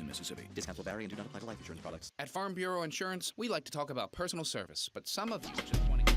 in Mississippi. Discounts will vary and do not apply to life insurance products. At Farm Bureau Insurance, we like to talk about personal service, but some of you just want to...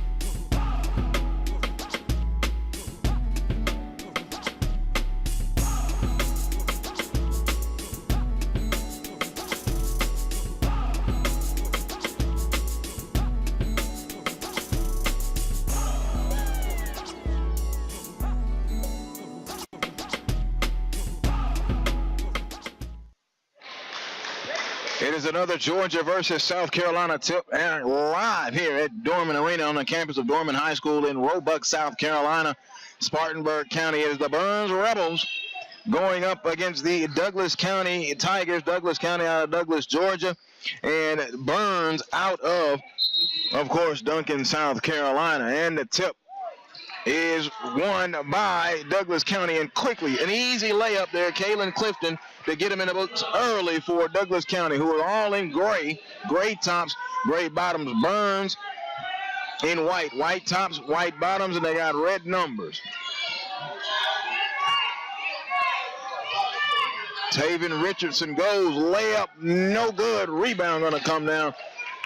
It is another Georgia versus South Carolina tip, and live here at Dorman Arena on the campus of Dorman High School in Roebuck, South Carolina, Spartanburg County. It is the Byrnes Rebels going up against the Douglas County Tigers. Douglas County out of Douglas, Georgia, and Byrnes out of course, Duncan, South Carolina. And the tip is won by Douglas County, and quickly an easy layup there, Kaylin Clifton, to get him in the books early for Douglas County, who are all in gray tops, gray bottoms. Byrnes in white tops, white bottoms, and they got red numbers. Taven Richardson goes, layup, no good. Rebound going to come down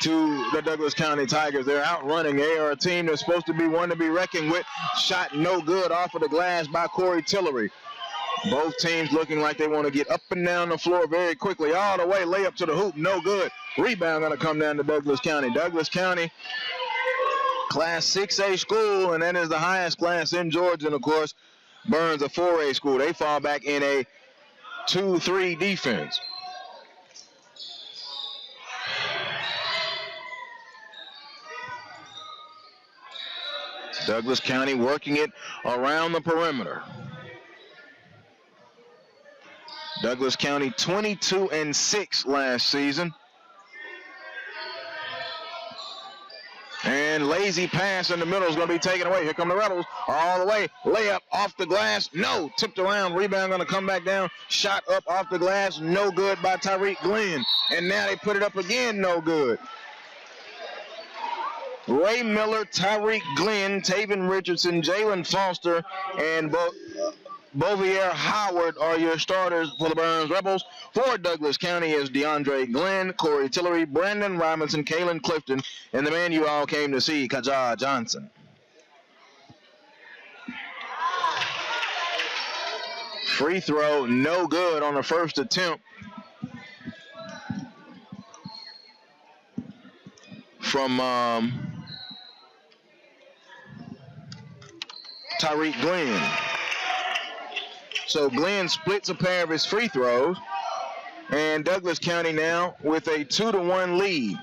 to the Douglas County Tigers. They're outrunning. They are a team that's supposed to be one to be reckoned with. Shot no good off of the glass by Corey Tillery. Both teams looking like they want to get up and down the floor very quickly. All the way, layup to the hoop, no good. Rebound going to come down to Douglas County. Douglas County, Class 6A school, and that is the highest class in Georgia. And, of course, Byrnes, a 4A school. They fall back in a 2-3 defense. Douglas County working it around the perimeter. Douglas County 22-6 last season. And lazy pass in the middle is going to be taken away. Here come the Rebels all the way. Layup off the glass. No. Tipped around. Rebound going to come back down. Shot up off the glass. No good by Tyreek Glenn. And now they put it up again. No good. Ray Miller, Tyreek Glenn, Taven Richardson, Jalen Foster, and Bovier Howard are your starters for the Byrnes Rebels. For Douglas County is DeAndre Glenn, Corey Tillery, Brandon Robinson, Kaylin Clifton, and the man you all came to see, Kajah Johnson. Free throw, no good on the first attempt from Tyreek Glenn. So Glenn splits a pair of his free throws, and Douglas County now with a 2-1 lead.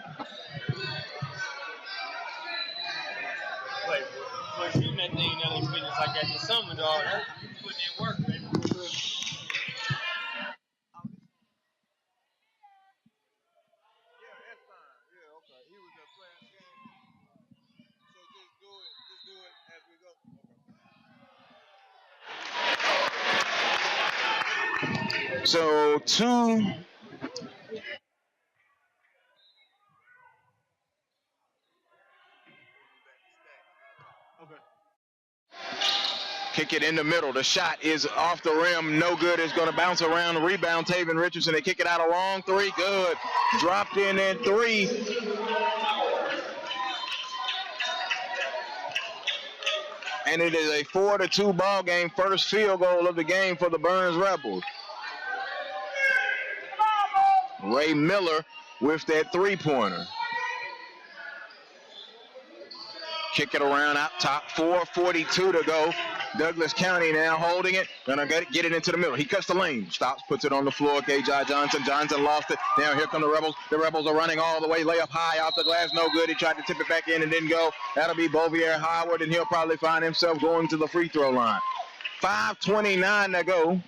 Like shooting that thing that was fitness like that this summer, dog. You putting in work, man. So two. Kick it in the middle. The shot is off the rim. No good. It's going to bounce around. The rebound, Taven Richardson. They kick it out a long three. Good. Dropped in at three. And it is a 4-2 ball game. First field goal of the game for the Byrnes Rebels. Ray Miller with that three-pointer. Kick it around out top. 4:42 to go. Douglas County now holding it. Gonna get it into the middle. He cuts the lane. Stops, puts it on the floor. Kajah Johnson. Johnson lost it. Now here come the Rebels. The Rebels are running all the way. Layup high off the glass. No good. He tried to tip it back in and didn't go. That'll be Bovier Howard, and he'll probably find himself going to the free throw line. 5:29 to go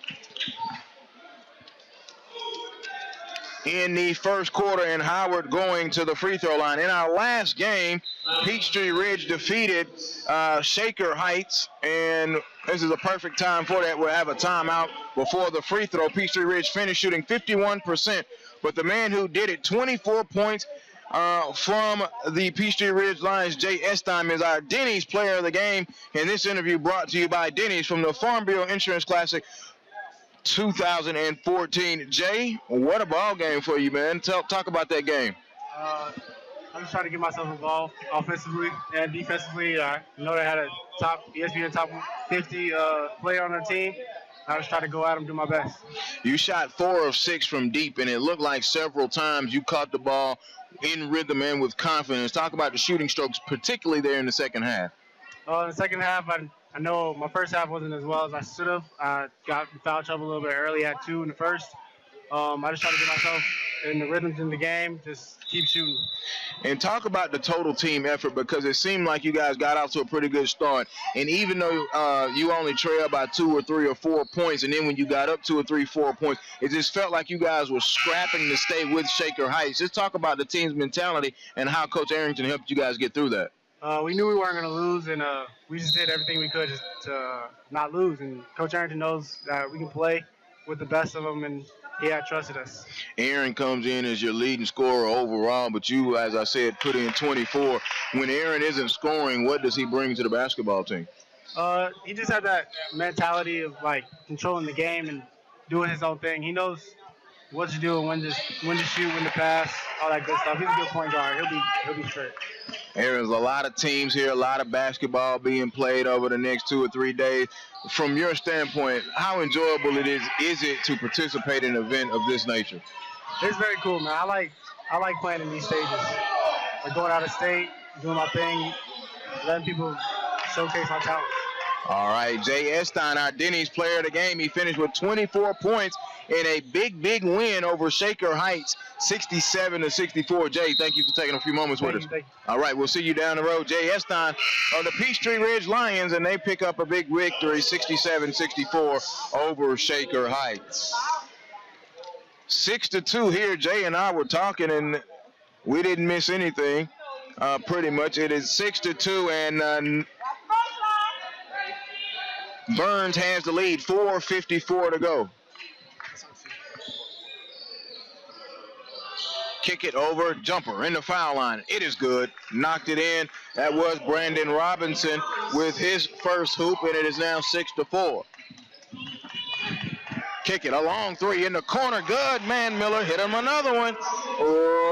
in the first quarter, and Howard going to the free throw line. In our last game, Peachtree Ridge defeated Shaker Heights, and this is a perfect time for that. We'll have a timeout before the free throw. Peachtree Ridge finished shooting 51%, but the man who did it, 24 points from the Peachtree Ridge Lions, Jay Estheim, is our Denny's player of the game, and this interview brought to you by Denny's from the Farm Bureau Insurance Classic. 2014. Jay, what a ball game for you, man. Talk about that game. I'm just trying to get myself involved offensively and defensively. I know they had a ESPN top 50 player on their team. I just try to go at them, do my best. You shot 4 of 6 from deep, and it looked like several times you caught the ball in rhythm and with confidence. Talk about the shooting strokes, particularly there in the second half. In the second half, I know my first half wasn't as well as I should have. I got in foul trouble a little bit early at 2 in the first. I just try to get myself in the rhythms in the game, just keep shooting. And talk about the total team effort, because it seemed like you guys got off to a pretty good start. And even though you only trailed by 2 or 3 or 4 points, and then when you got up 2 or 3, 4 points, it just felt like you guys were scrapping to stay with Shaker Heights. Just talk about the team's mentality and how Coach Arrington helped you guys get through that. We knew we weren't going to lose, and we just did everything we could to not lose. And Coach Arrington knows that we can play with the best of them, and he had trusted us. Aaron comes in as your leading scorer overall, but you, as I said, put in 24. When Aaron isn't scoring, what does he bring to the basketball team? He just had that mentality of, like, controlling the game and doing his own thing. He knows what to do and when to shoot, when to pass, all that good stuff. He's a good point guard. He'll be straight. Aaron's a lot of teams here, a lot of basketball being played over the next 2 or 3 days. From your standpoint, how enjoyable is it to participate in an event of this nature? It's very cool, man. I like playing in these stages. Like going out of state, doing my thing, letting people showcase my talent. All right, Jay Estein, our Denny's player of the game. He finished with 24 points in a big win over Shaker Heights, 67-64. Jay, thank you for taking a few moments with us. Thank you. All right, we'll see you down the road. Jay Estein of the Peachtree Ridge Lions, and they pick up a big victory, 67-64 over Shaker Heights. 6-2 here. Jay and I were talking, and we didn't miss anything. Pretty much, it is 6-2, and Byrnes has the lead, 4:54 to go. Kick it over, jumper in the foul line. It is good. Knocked it in. That was Brandon Robinson with his first hoop, and it is now 6-4. Kick it, a long 3 in the corner. Good, man. Miller hit him another one.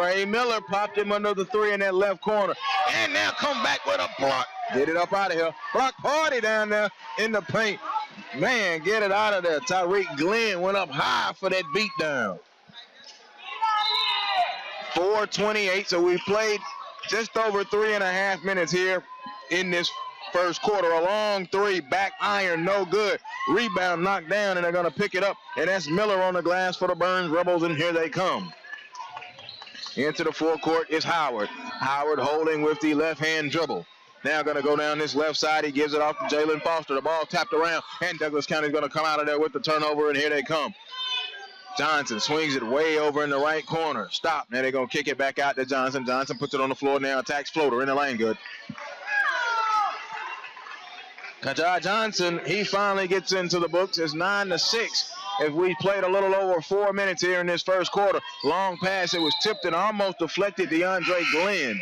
Ray Miller popped him another 3 in that left corner. And now come back with a block. Get it up out of here. Block party down there in the paint. Man, get it out of there. Tyreek Glenn went up high for that beatdown. 4:28, so we played just over 3.5 minutes here in this first quarter. A long 3, back iron, no good. Rebound knocked down, and they're going to pick it up. And that's Miller on the glass for the Byrnes Rebels, and here they come. Into the forecourt is Howard. Howard holding with the left-hand dribble. Now going to go down this left side. He gives it off to Jalen Foster. The ball tapped around, and Douglas County's going to come out of there with the turnover, and here they come. Johnson swings it way over in the right corner. Stop. Now they're going to kick it back out to Johnson. Johnson puts it on the floor now. Attacks floater in the lane. Good. Kajar Johnson, he finally gets into the books. It's 9-6. If we played a little over 4 minutes here in this first quarter. Long pass. It was tipped and almost deflected DeAndre Glenn.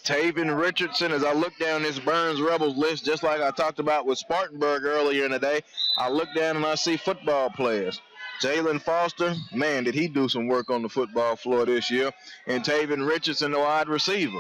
Taven Richardson, as I look down this Byrnes Rebels list, just like I talked about with Spartanburg earlier in the day, I look down and I see football players. Jalen Foster, man, did he do some work on the football floor this year. And Taven Richardson, the wide receiver.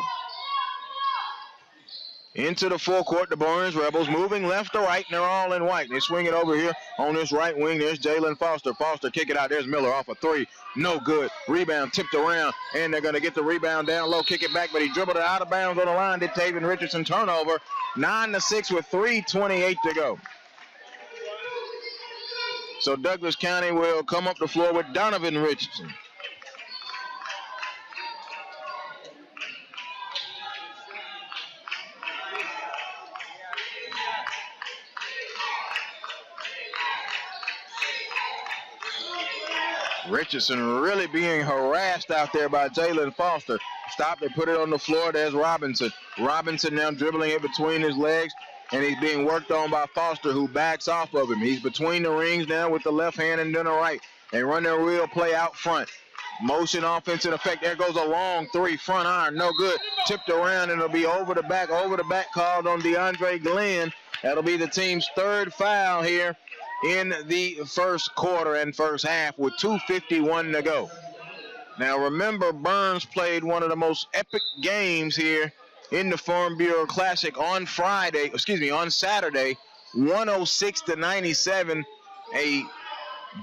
Into the forecourt, the Byrnes Rebels moving left to right, and they're all in white. They swing it over here on this right wing. There's Jalen Foster. Foster kick it out. There's Miller off a 3. No good. Rebound tipped around, and they're going to get the rebound down low, kick it back, but he dribbled it out of bounds on the line. Did Taven Richardson turnover. 9-6 with 3:28 to go. So Douglas County will come up the floor with Donovan Richardson. Richardson really being harassed out there by Jalen Foster. Stop, they put it on the floor. There's Robinson. Robinson now dribbling it between his legs, and he's being worked on by Foster, who backs off of him. He's between the rings now with the left hand and then the right. They run their wheel play out front. Motion offense in effect. There goes a long three, front iron, no good. Tipped around, and it'll be over the back called on DeAndre Glenn. That'll be the team's third foul here in the first quarter and first half with 2:51 to go. Now remember, Byrnes played one of the most epic games here in the Farm Bureau Classic on Saturday, 106-97, a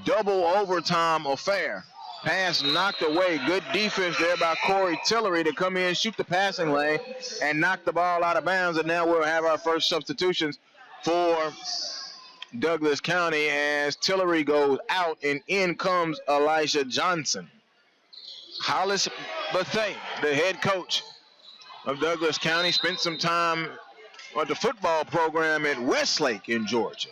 double overtime affair. Pass knocked away. Good defense there by Corey Tillery to come in, shoot the passing lane, and knock the ball out of bounds. And now we'll have our first substitutions for Douglas County as Tillery goes out, and in comes Elijah Johnson. Hollis Bethea, the head coach of Douglas County, spent some time on the football program at Westlake in Georgia.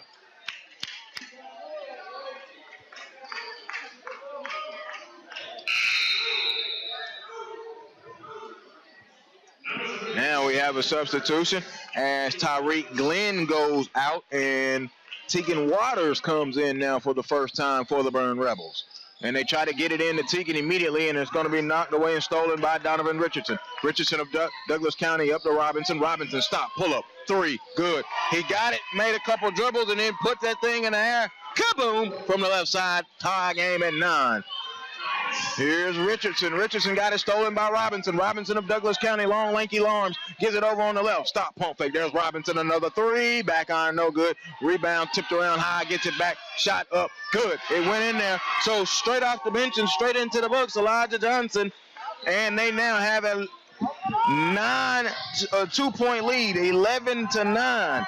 Now we have a substitution as Tyreek Glenn goes out, and Tegan Waters comes in now for the first time for the Byrne Rebels. And they try to get it into Tegan immediately, and it's going to be knocked away and stolen by Donovan Richardson. Richardson of Douglas County up to Robinson. Robinson, stop, pull up, three, good. He got it, made a couple dribbles, and then put that thing in the air. Kaboom! From the left side, tie game at 9. Here's Richardson. Richardson got it stolen by Robinson. Robinson of Douglas County, long, lanky arms. Gives it over on the left. Stop, pump fake. There's Robinson, another three. Back iron, no good. Rebound, tipped around high, gets it back. Shot up, good. It went in there. So straight off the bench and straight into the books, Elijah Johnson. And they now have a 2-point lead, 11-9.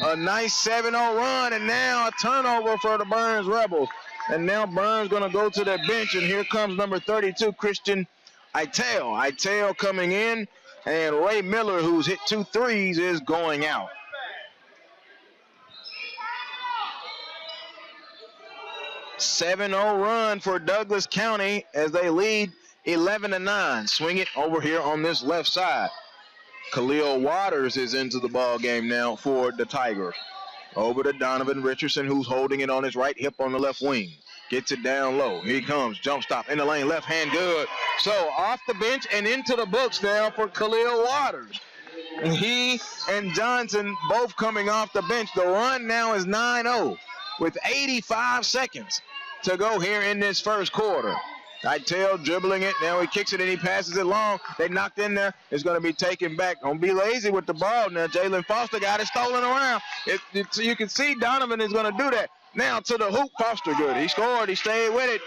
A nice 7-0 run, and now a turnover for the Byrnes Rebels. And now Byrnes going to go to the bench, and here comes number 32, Christian Itel. Itel coming in, and Ray Miller, who's hit 2 threes, is going out. A 7-0 run for Douglas County as they lead 11-9. Swing it over here on this left side. Khalil Waters is into the ball game now for the Tigers. Over to Donovan Richardson, who's holding it on his right hip on the left wing. Gets it down low. Here he comes. Jump stop in the lane. Left hand good. So off the bench and into the books now for Khalil Waters. He and Johnson both coming off the bench. The run now is 9-0 with 85 seconds to go here in this first quarter. Itel dribbling it. Now he kicks it and he passes it long. They knocked in there. It's going to be taken back. Don't be lazy with the ball now. Jalen Foster got it stolen around. You can see Donovan is going to do that. Now to the hoop. Foster good. He scored. He stayed with it.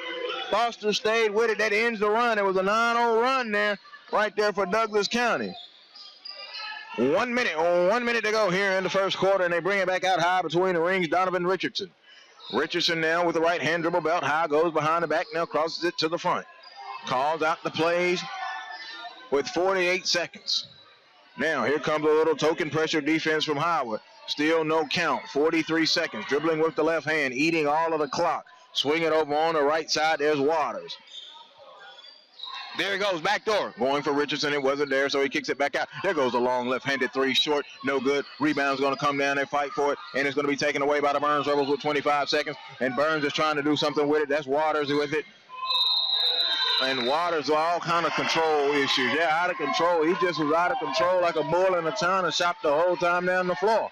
Foster stayed with it. That ends the run. It was a 9-0 run there, right there for Douglas County. 1 minute to go here in the first quarter, and they bring it back out high between the rings. Donovan Richardson. Richardson now with the right hand dribble belt high, goes behind the back, now crosses it to the front. Calls out the plays with 48 seconds. Now here comes a little token pressure defense from Howard. Still no count, 43 seconds. Dribbling with the left hand, eating all of the clock. Swing it over on the right side, there's Waters. There he goes, back door. Going for Richardson, it wasn't there, so he kicks it back out. There goes a long left-handed three, short, no good. Rebound's going to come down, they fight for it, and it's going to be taken away by the Byrnes Rebels with 25 seconds. And Byrnes is trying to do something with it. That's Waters with it. And Waters, all kind of control issues. Yeah, out of control. He just was out of control like a bull in a china shop the whole time down the floor.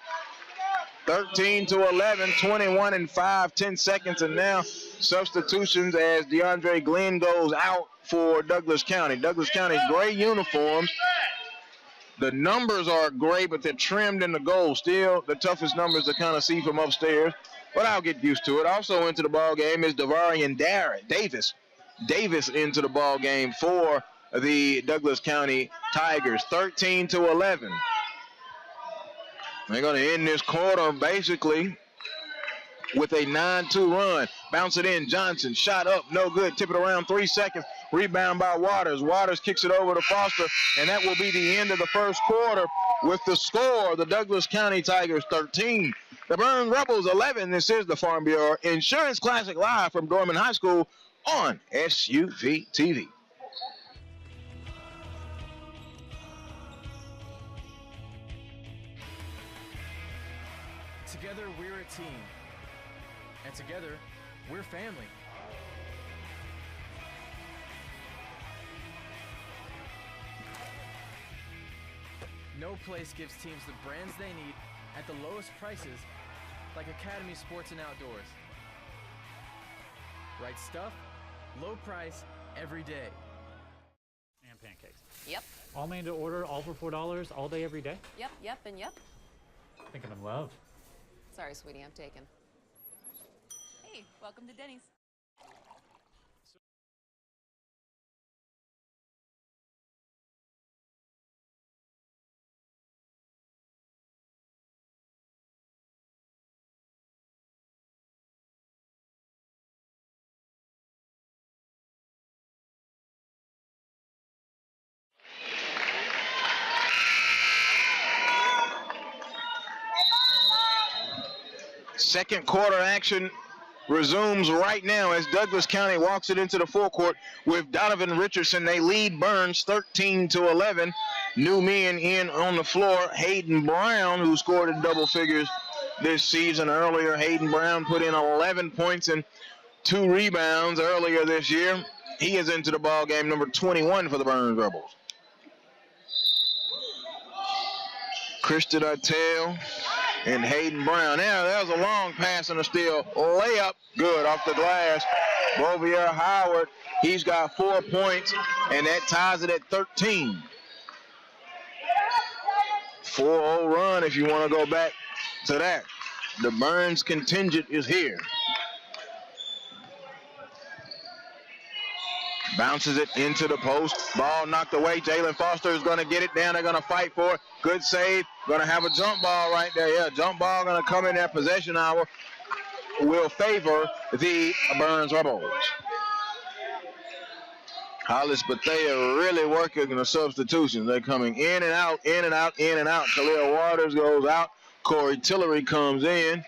13-11, 21-5, 10 seconds, and now substitutions as DeAndre Glenn goes out for Douglas County. Douglas County gray uniforms. The numbers are gray, but they're trimmed in the gold. Still the toughest numbers to kind of see from upstairs, but I'll get used to it. Also into the ball game is Devarian Davis. Davis into the ball game for the Douglas County Tigers. 13-11. They're going to end this quarter basically with a 9-2 run. Bounce it in. Johnson. Shot up. No good. Tip it around 3 seconds. Rebound by Waters. Waters kicks it over to Foster. And that will be the end of the first quarter with the score. The Douglas County Tigers 13. The Byrne Rebels 11. This is the Farm Bureau Insurance Classic live from Dorman High School on SUV TV. Together, we're a team. And together, we're family. No place gives teams the brands they need at the lowest prices like Academy Sports and Outdoors. Right stuff, low price, every day. And pancakes. Yep. All made to order, all for $4, all day, every day? Yep, and yep. I think I'm in love. Sorry, sweetie, I'm taken. Hey, welcome to Denny's. Second quarter action resumes right now as Douglas County walks it into the forecourt with Donovan Richardson. They lead Byrnes 13-11. New men in on the floor. Hayden Brown, who scored in double figures this season earlier. Hayden Brown put in 11 points and 2 rebounds earlier this year. He is into the ball game, number 21 for the Byrnes Rebels. Christian Attell and Hayden Brown. Now, that was a long pass and a steal. Layup, good off the glass. Bovier Howard, he's got 4 points, and that ties it at 13. 4-0 run if you want to go back to that. The Byrnes contingent is here. Bounces it into the post. Ball knocked away. Jalen Foster is going to get it down. They're going to fight for it. Good save. Going to have a jump ball right there. Yeah, jump ball going to come in that possession hour. Will favor the Byrnes Rebels. Hollis Bethea really working the substitutions. They're coming in and out, in and out, in and out. Khalil Waters goes out. Corey Tillery comes in.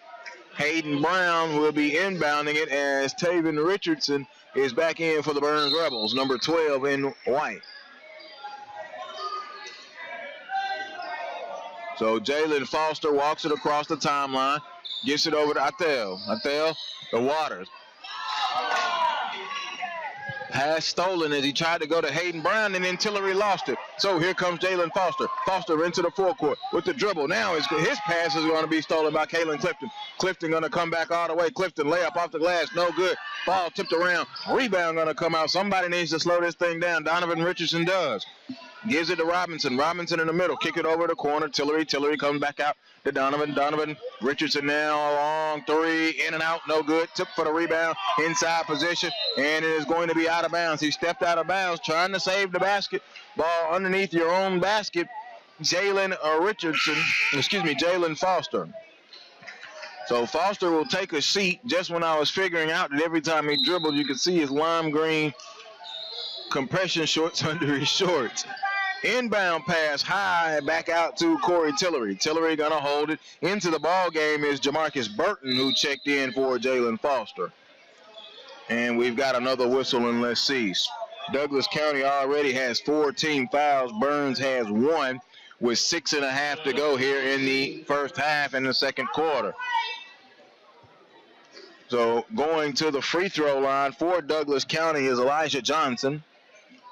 Hayden Brown will be inbounding it as Taven Richardson is back in for the Byrnes Rebels, number 12 in white. So Jalen Foster walks it across the timeline, gets it over to Attell. Attell, the Waters. Pass stolen as he tried to go to Hayden Brown, and then Tillery lost it. So here comes Jalen Foster. Foster into the forecourt with the dribble. Now his pass is going to be stolen by Kalen Clifton. Clifton going to come back all the way. Clifton layup off the glass, no good. Ball tipped around. Rebound going to come out. Somebody needs to slow this thing down. Donovan Richardson does. Gives it to Robinson. Robinson in the middle. Kick it over the corner. Tillery comes back out to Donovan. Donovan Richardson now a long three. In and out. No good. Tip for the rebound. Inside position. And it is going to be out of bounds. He stepped out of bounds trying to save the basket. Ball underneath your own basket. Jalen Foster. So Foster will take a seat. Just when I was figuring out that every time he dribbled, you could see his lime green compression shorts under his shorts. Inbound pass high back out to Corey Tillery. Tillery going to hold it. Into the ball game is Jamarcus Burton, who checked in for Jalen Foster. And we've got another whistle, and let's see. Douglas County already has 4 team fouls. Byrnes has 1 with 6.5 to go here in the first half in the second quarter. So going to the free throw line for Douglas County is Elijah Johnson.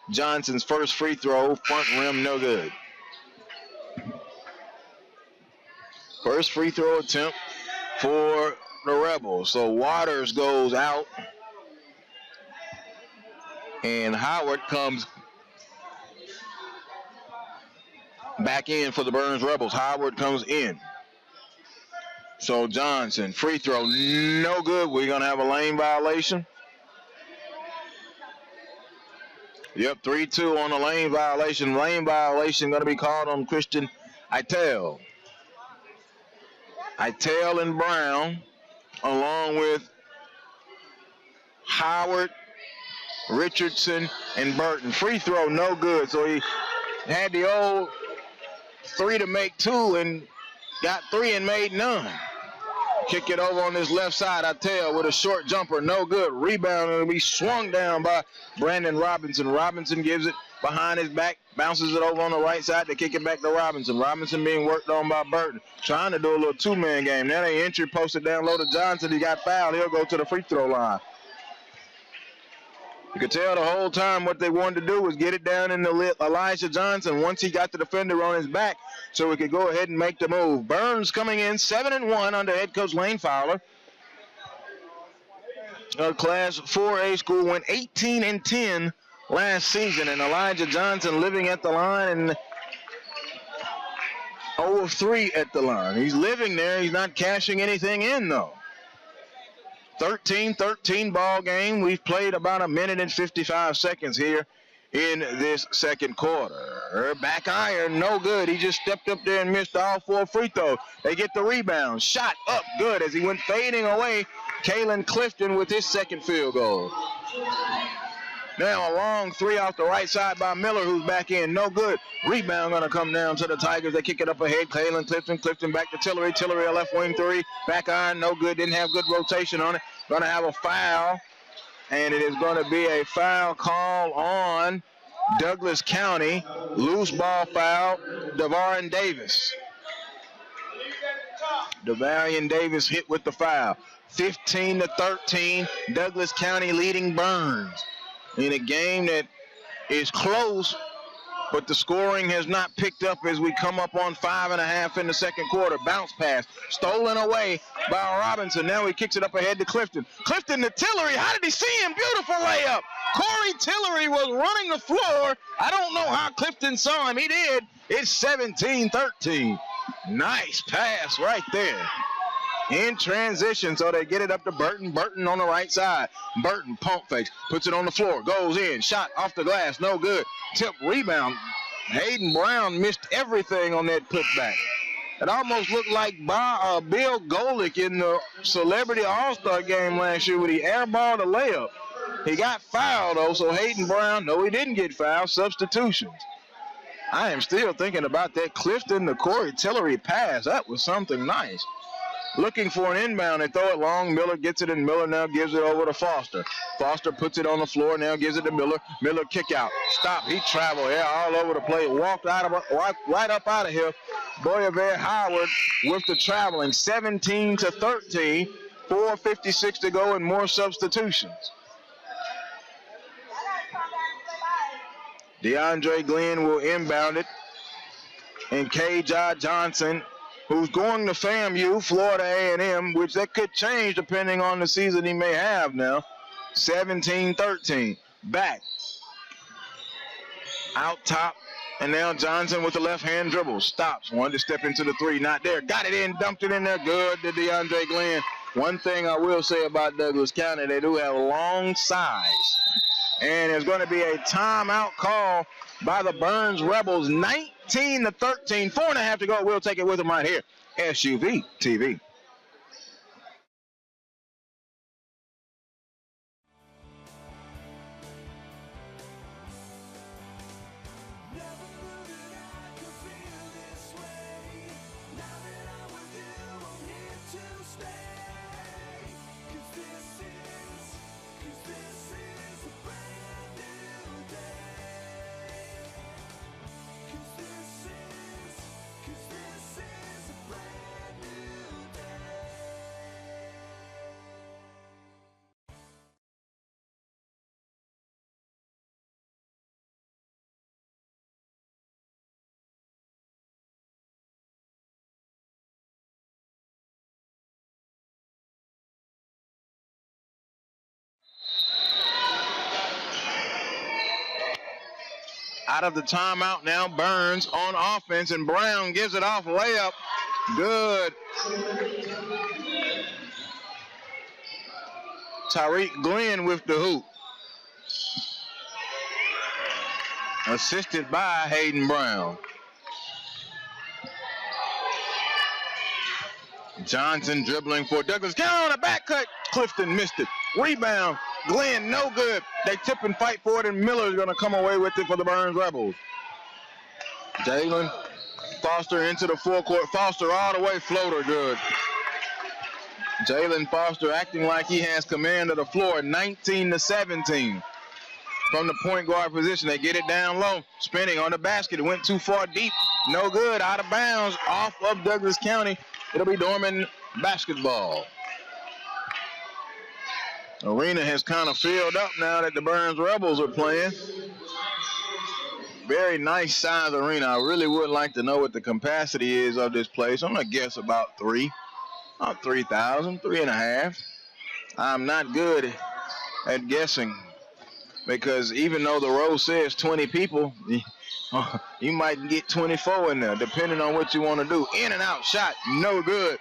Johnson's first free throw, front rim, no good. First free throw attempt for the Rebels. So Waters goes out. And Howard comes back in for the Byrnes Rebels. Howard comes in. So Johnson, free throw, no good. We're going to have a lane violation. Yep, 3-2 on the lane violation. Lane violation going to be called on Christian Attell. Attell and Brown, along with Howard, Richardson, and Burton. Free throw, no good. So he had the old 3 to make 2 and got 3 and made none. Kick it over on this left side. Attell with a short jumper, no good. Rebound and be swung down by Brandon Robinson. Robinson gives it behind his back, bounces it over on the right side to kick it back to Robinson. Robinson being worked on by Burton, trying to do a little 2-man game. Now they entry posted down low to Johnson. He got fouled. He'll go to the free throw line. You could tell the whole time what they wanted to do was get it down in the Elijah Johnson once he got the defender on his back so we could go ahead and make the move. Byrnes coming in 7-1 under head coach Lane Fowler. Class 4A school went 18-10 last season, and Elijah Johnson living at the line and 0-3 at the line. He's living there. He's not cashing anything in, though. 13-13 ball game. We've played about 1 minute and 55 seconds here in this second quarter. Back iron, no good. He just stepped up there and missed all 4 free throws. They get the rebound. Shot up good as he went fading away. Kalen Clifton with his second field goal. Now a long 3 off the right side by Miller, who's back in. No good. Rebound going to come down to the Tigers. They kick it up ahead. Kalen Clifton back to Tillery. Tillery a left wing 3. Back iron, no good. Didn't have good rotation on it. Going to have a foul. And it is going to be a foul call on Douglas County. Loose ball foul. Devarian Davis. Devarian Davis hit with the foul. 15-13. Douglas County leading Byrnes. In a game that is close, but the scoring has not picked up as we come up on 5.5 in the second quarter. Bounce pass, stolen away by Robinson. Now he kicks it up ahead to Clifton. Clifton to Tillery. How did he see him? Beautiful layup. Corey Tillery was running the floor. I don't know how Clifton saw him. He did. It's 17-13. Nice pass right there. In transition, so they get it up to Burton. Burton on the right side. Burton pump fakes, puts it on the floor, goes in, shot off the glass, no good. Tip rebound. Hayden Brown missed everything on that putback. It almost looked like Bill Golick in the Celebrity All-Star game last year when he airballed a layup. He got fouled, though, so Hayden Brown, no, he didn't get fouled. Substitutions. I am still thinking about that Clifton to Corey Tillery pass. That was something nice. Looking for an inbound. They throw it long. Miller gets it, and Miller now gives it over to Foster. Foster puts it on the floor, now gives it to Miller. Miller kick out. Stop. He traveled all over the plate. Walked out of right up out of here. Boyavere Howard with the traveling. 17-13. 4:56 to go and more substitutions. DeAndre Glenn will inbound it. And K.J. Johnson, who's going to FAMU, Florida A&M, which that could change depending on the season he may have now. 17-13. Back. Out top. And now Johnson with the left-hand dribble. Stops. Wanted to step into the 3. Not there. Got it in. Dumped it in there. Good to DeAndre Glenn. One thing I will say about Douglas County, they do have long size. And there's going to be a timeout call by the Byrnes Rebels. 19-13, 4.5 to go. We'll take it with them right here. SUV TV. Out of the timeout now, Byrnes on offense, and Brown gives it off, layup, good. Tyreek Glenn with the hoop. Assisted by Hayden Brown. Johnson dribbling for Douglas. Count on a back cut. Clifton missed it. Rebound. Glenn, no good. They tip and fight for it, and Miller's going to come away with it for the Byrnes Rebels. Jalen Foster into the forecourt. Foster all the way, floater, good. Jalen Foster acting like he has command of the floor, 19-17. From the point guard position, they get it down low. Spinning on the basket. It went too far deep. No good. Out of bounds. Off of Douglas County. It'll be Dorman basketball. Arena has kind of filled up now that the Byrnes Rebels are playing. Very nice size arena. I really would like to know what the capacity is of this place. I'm going to guess about 3,000, 3.5. I'm not good at guessing because even though the row says 20 people, you might get 24 in there, depending on what you want to do. In and out shot, no good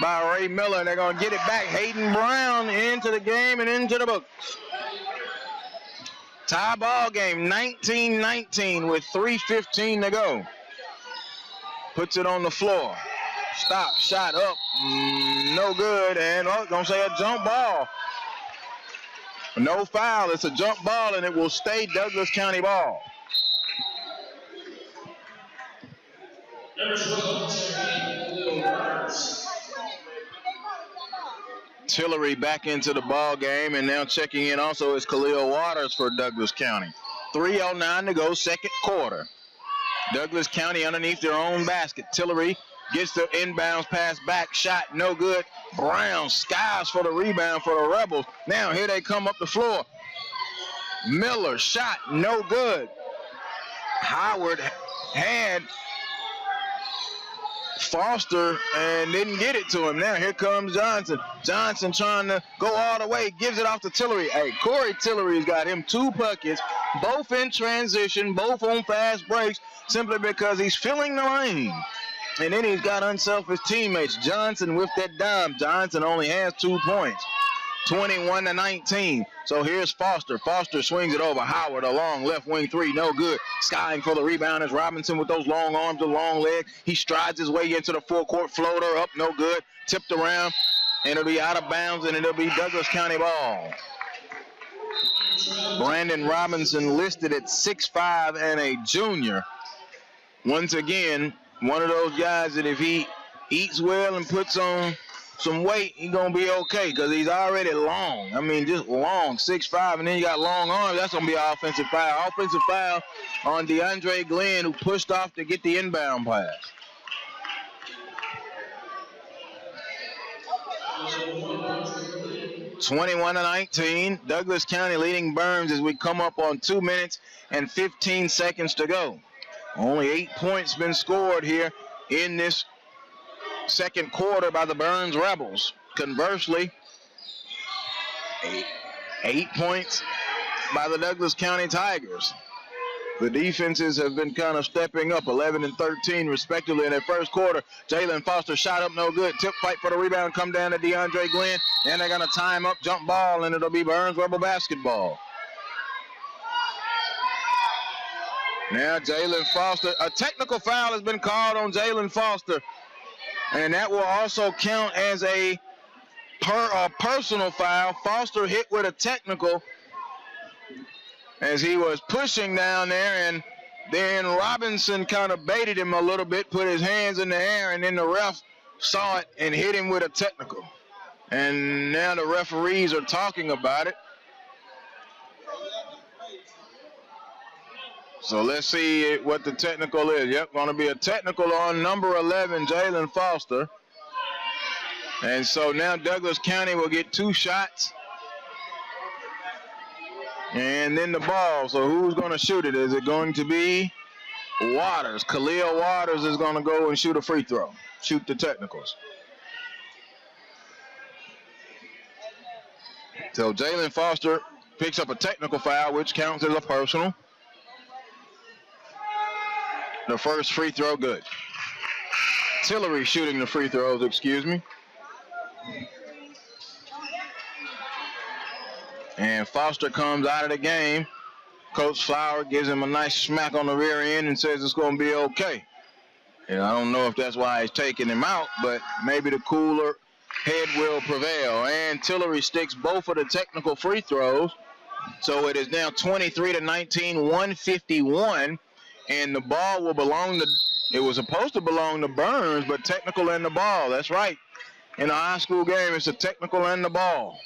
by Ray Miller. They're going to get it back. Hayden Brown into the game and into the books. Tie ball game, 19-19 with 3:15 to go. Puts it on the floor. Stop, shot up, no good, and gonna say a jump ball. No foul, it's a jump ball, and it will stay Douglas County ball. Tillery back into the ball game, and now checking in also is Khalil Waters for Douglas County. 3:09 to go, second quarter. Douglas County underneath their own basket. Tillery gets the inbounds pass back, shot no good. Brown skies for the rebound for the Rebels. Now here they come up the floor. Miller shot no good. Howard had Foster and didn't get it to him. Now here comes Johnson. Johnson trying to go all the way, gives it off to Tillery. Hey, Corey Tillery's got him 2 buckets, both in transition, both on fast breaks, simply because he's filling the lane. And then he's got unselfish teammates. Johnson with that dime. Johnson only has 2 points. 21-19. So here's Foster. Foster swings it over. Howard, a long left wing 3, no good. Skying for the rebound is Robinson with those long arms and long legs. He strides his way into the full court floater, up, no good. Tipped around, and it'll be out of bounds, and it'll be Douglas County ball. Brandon Robinson listed at 6'5" and a junior. Once again, one of those guys that if he eats well and puts on some weight, he's going to be okay because he's already long. I mean, just long, 6'5", and then you got long arms. That's going to be an offensive foul. Offensive foul on DeAndre Glenn, who pushed off to get the inbound pass. (21-19). Douglas County leading Byrnes as we come up on 2 minutes and 15 seconds to go. Only 8 points been scored here in this second quarter by the Byrnes Rebels. Conversely, 8 points by the Douglas County Tigers. The defenses have been kind of stepping up, 11 and 13 respectively in their first quarter. Jalen Foster shot up, no good. Tip fight for the rebound, come down to DeAndre Glenn, and they're going to time up, jump ball, and it'll be Byrnes Rebel basketball. Now Jalen Foster, a technical foul has been called on Jalen Foster, and that will also count as a personal foul. Foster hit with a technical as he was pushing down there, and then Robinson kind of baited him a little bit, put his hands in the air, and then the ref saw it and hit him with a technical. And now the referees are talking about it. So let's see what the technical is. Yep, going to be a technical on number 11, Jalen Foster. And so now Douglas County will get 2 shots. And then the ball. So who's going to shoot it? Is it going to be Waters? Khalil Waters is going to go and shoot a free throw. Shoot the technicals. So Jalen Foster picks up a technical foul, which counts as a personal. The first free throw, good. Tillery shooting the free throws, excuse me. And Foster comes out of the game. Coach Flower gives him a nice smack on the rear end and says it's going to be okay. And I don't know if that's why he's taking him out, but maybe the cooler head will prevail. And Tillery sticks both of the technical free throws. So it is now 23-19, 151. And the ball will belong to, it was supposed to belong to Byrnes, but technical and the ball. That's right. In a high school game, it's a technical and the ball.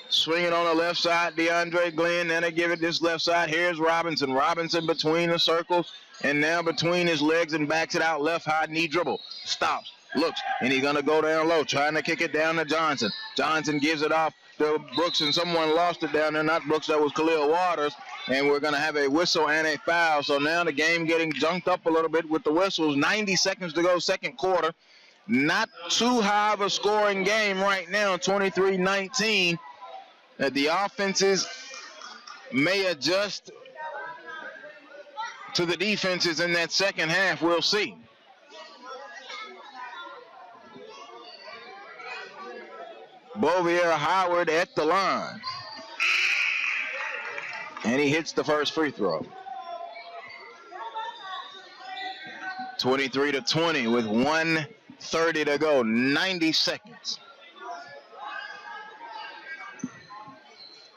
Swinging on the left side, DeAndre Glenn. Then they give it this left side. Here's Robinson. Robinson between the circles and now between his legs and backs it out left high knee dribble. Stops. Looks, and he's going to go down low, trying to kick it down to Johnson. Johnson gives it off to Brooks, and someone lost it down there. Not Brooks, that was Khalil Waters. And we're going to have a whistle and a foul. So now the game getting junked up a little bit with the whistles. 90 seconds to go, second quarter. Not too high of a scoring game right now, 23-19. The offenses may adjust to the defenses in that second half. We'll see. Bovier Howard at the line. And he hits the first free throw. 23-20 with 1:30 to go, 90 seconds.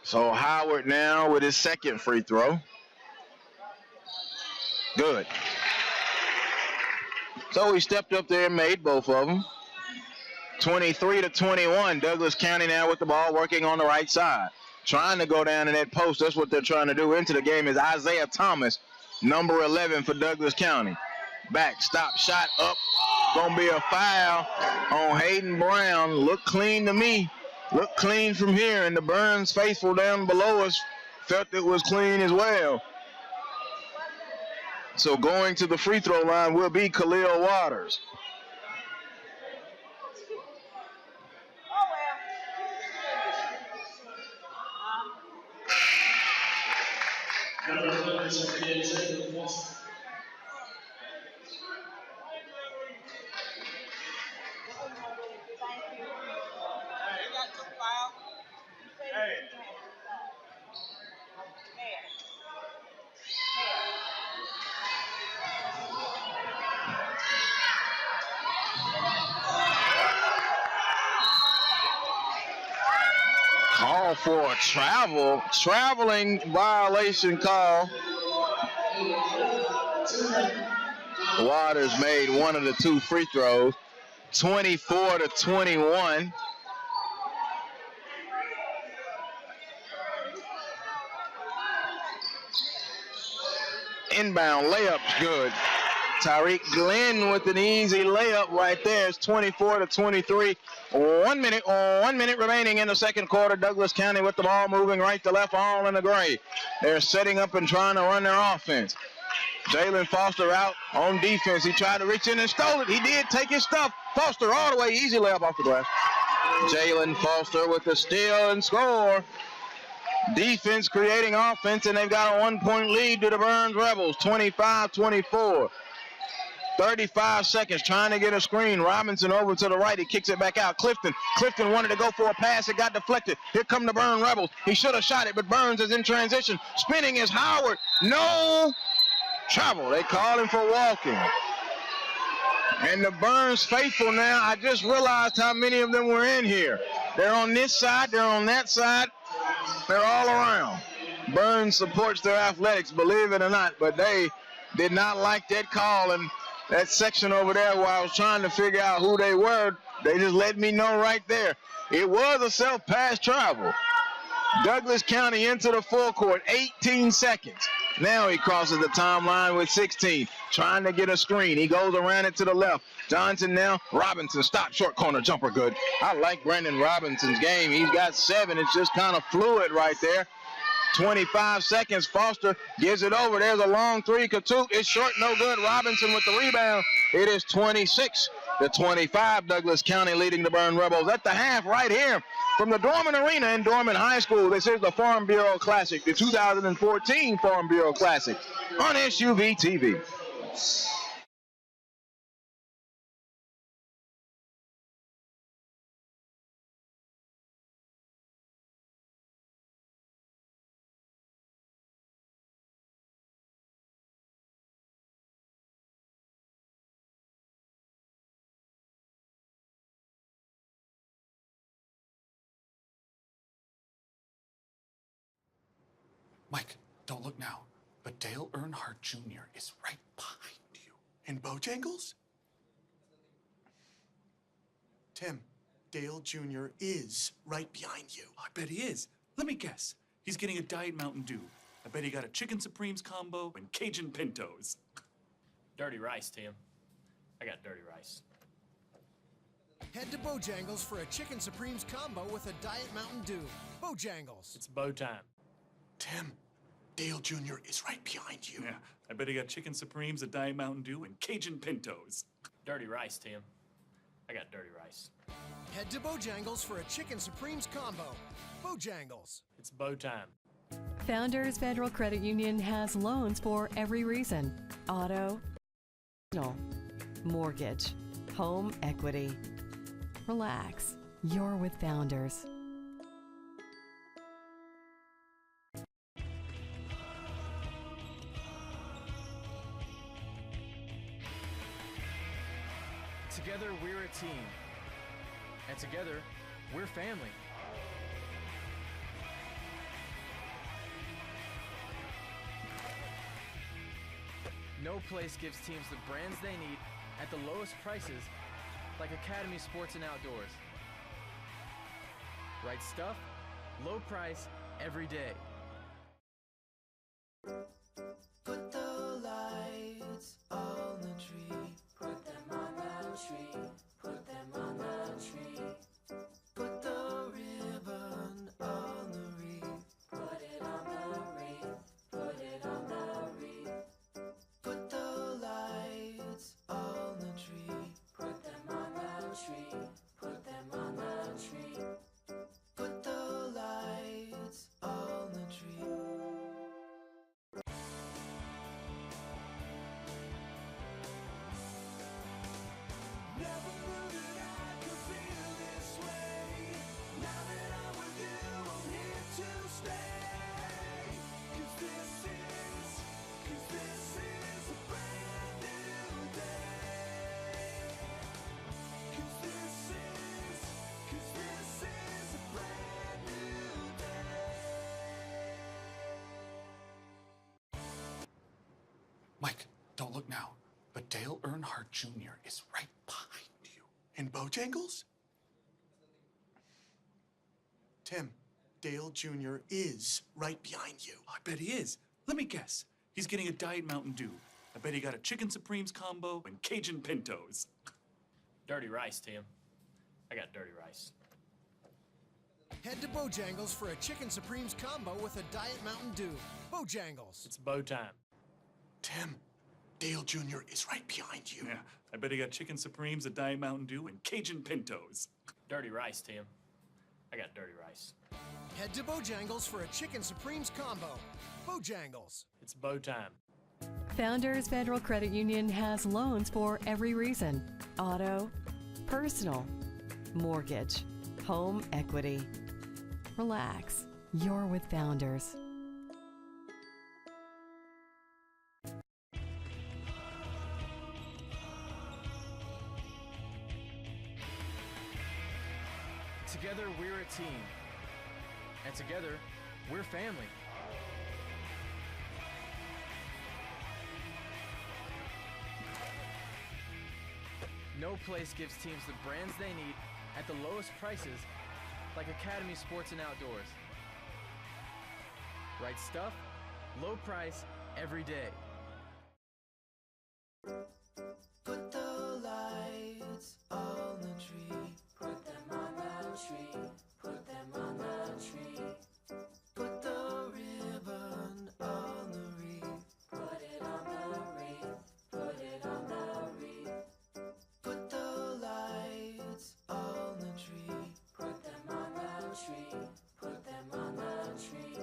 So Howard now with his second free throw. Good. So he stepped up there and made both of them. 23-21. Douglas County now with the ball, working on the right side. Trying to go down in that post. That's what they're trying to do. Into the game is Isaiah Thomas, number 11 for Douglas County. Back, stop, shot, up. Gonna be a foul on Hayden Brown. Look clean to me. Look clean from here. And the Byrnes faithful down below us felt it was clean as well. So going to the free throw line will be Khalil Waters. Call for a traveling violation call. Waters made one of the two free throws. 24-21. Inbound layup's good. Tyreek Glenn with an easy layup right there. It's 24-23. 1 minute remaining in the second quarter. Douglas County with the ball moving right to left, all in the gray. They're setting up and trying to run their offense. Jalen Foster out on defense. He tried to reach in and stole it. He did take his stuff. Foster all the way, easy layup off the glass. Jalen Foster with the steal and score. Defense creating offense, and they've got a 1-point lead to the Byrnes Rebels, 25-24. 35 seconds trying to get a screen. Robinson over to the right. He kicks it back out. Clifton wanted to go for a pass. It got deflected. Here come the Byrnes Rebels. He should have shot it, but Byrnes is in transition. Spinning is Howard. No travel. They called him for walking. And the Byrnes faithful now, I just realized how many of them were in here. They're on this side. They're on that side. They're all around. Byrnes supports their athletics, believe it or not, but they did not like that call. And that section over there where I was trying to figure out who they were, they just let me know right there. It was a self-pass travel. Douglas County into the full court, 18 seconds. Now he crosses the timeline with 16, trying to get a screen. He goes around it to the left. Johnson now, Robinson, stop, short corner, jumper good. I like Brandon Robinson's game. He's got 7. It's just kind of fluid right there. 25 seconds. Foster gives it over. There's a long three. Katook is short, no good. Robinson with the rebound. It is 26-25. Douglas County leading the Byrnes Rebels at the half right here from the Dorman Arena in Dorman High School. This is the Farm Bureau Classic, the 2014 Farm Bureau Classic on SUV TV. Mike, don't look now, but Dale Earnhardt Jr. is right behind you. In Bojangles? Tim, Dale Jr. is right behind you. I bet he is. Let me guess. He's getting a Diet Mountain Dew. I bet he got a Chicken Supremes combo and Cajun Pintos. Dirty rice, Tim. I got dirty rice. Head to Bojangles for a Chicken Supremes combo with a Diet Mountain Dew. Bojangles. It's bow time. Tim, Dale Jr. is right behind you. Yeah, I bet he got chicken supremes, a Diet Mountain Dew, and Cajun pintos. Dirty rice, Tim. I got dirty rice. Head to Bojangles for a Chicken Supremes combo. Bojangles. It's bow time. Founders Federal Credit Union has loans for every reason. Auto, personal, mortgage, home equity. Relax. You're with Founders. Together, we're a team. And together, we're family. No place gives teams the brands they need at the lowest prices like Academy Sports and Outdoors. Right stuff, low price, every day. Put the lights on the tree. Put them on the tree. Put them on the tree. Put the ribbon on the wreath. Put it on the wreath. Put it on the wreath. Put the lights on the tree. Put them on the tree. Put them on the tree. Put the lights on the tree. Never knew that I could feel this way. Now that I'm with you, I'm here to stay. 'Cause this is a brand new day. 'Cause this is a brand new day. Mike, don't look now, but Dale Earnhardt Jr. is right behind you. In Bojangles? Tim, Dale Jr. is right behind you. I bet he is. Let me guess. He's getting a Diet Mountain Dew. I bet he got a chicken supremes combo and Cajun pintos. Dirty rice, Tim. I got dirty rice. Head to Bojangles for a Chicken Supremes combo with a Diet Mountain Dew. Bojangles. It's bow time. Tim, Dale Jr. is right behind you. Yeah, I bet he got chicken supremes, a Diet Mountain Dew, and Cajun pintos. Dirty rice, Tim. I got dirty rice. Head to Bojangles for a Chicken Supremes combo. Bojangles. It's bow time. Founders Federal Credit Union has loans for every reason. Auto, personal, mortgage, home equity. Relax. You're with Founders. Together, we're a team. And together, we're family. No place gives teams the brands they need at the lowest prices like Academy Sports and Outdoors. Right stuff, low price, every day. Put the lights on the tree. Put them on the tree. Put them on the tree. Put the ribbon on the wreath. Put it on the wreath. Put it on the wreath. Put the lights on the tree. Put them on the tree. Put them on the tree.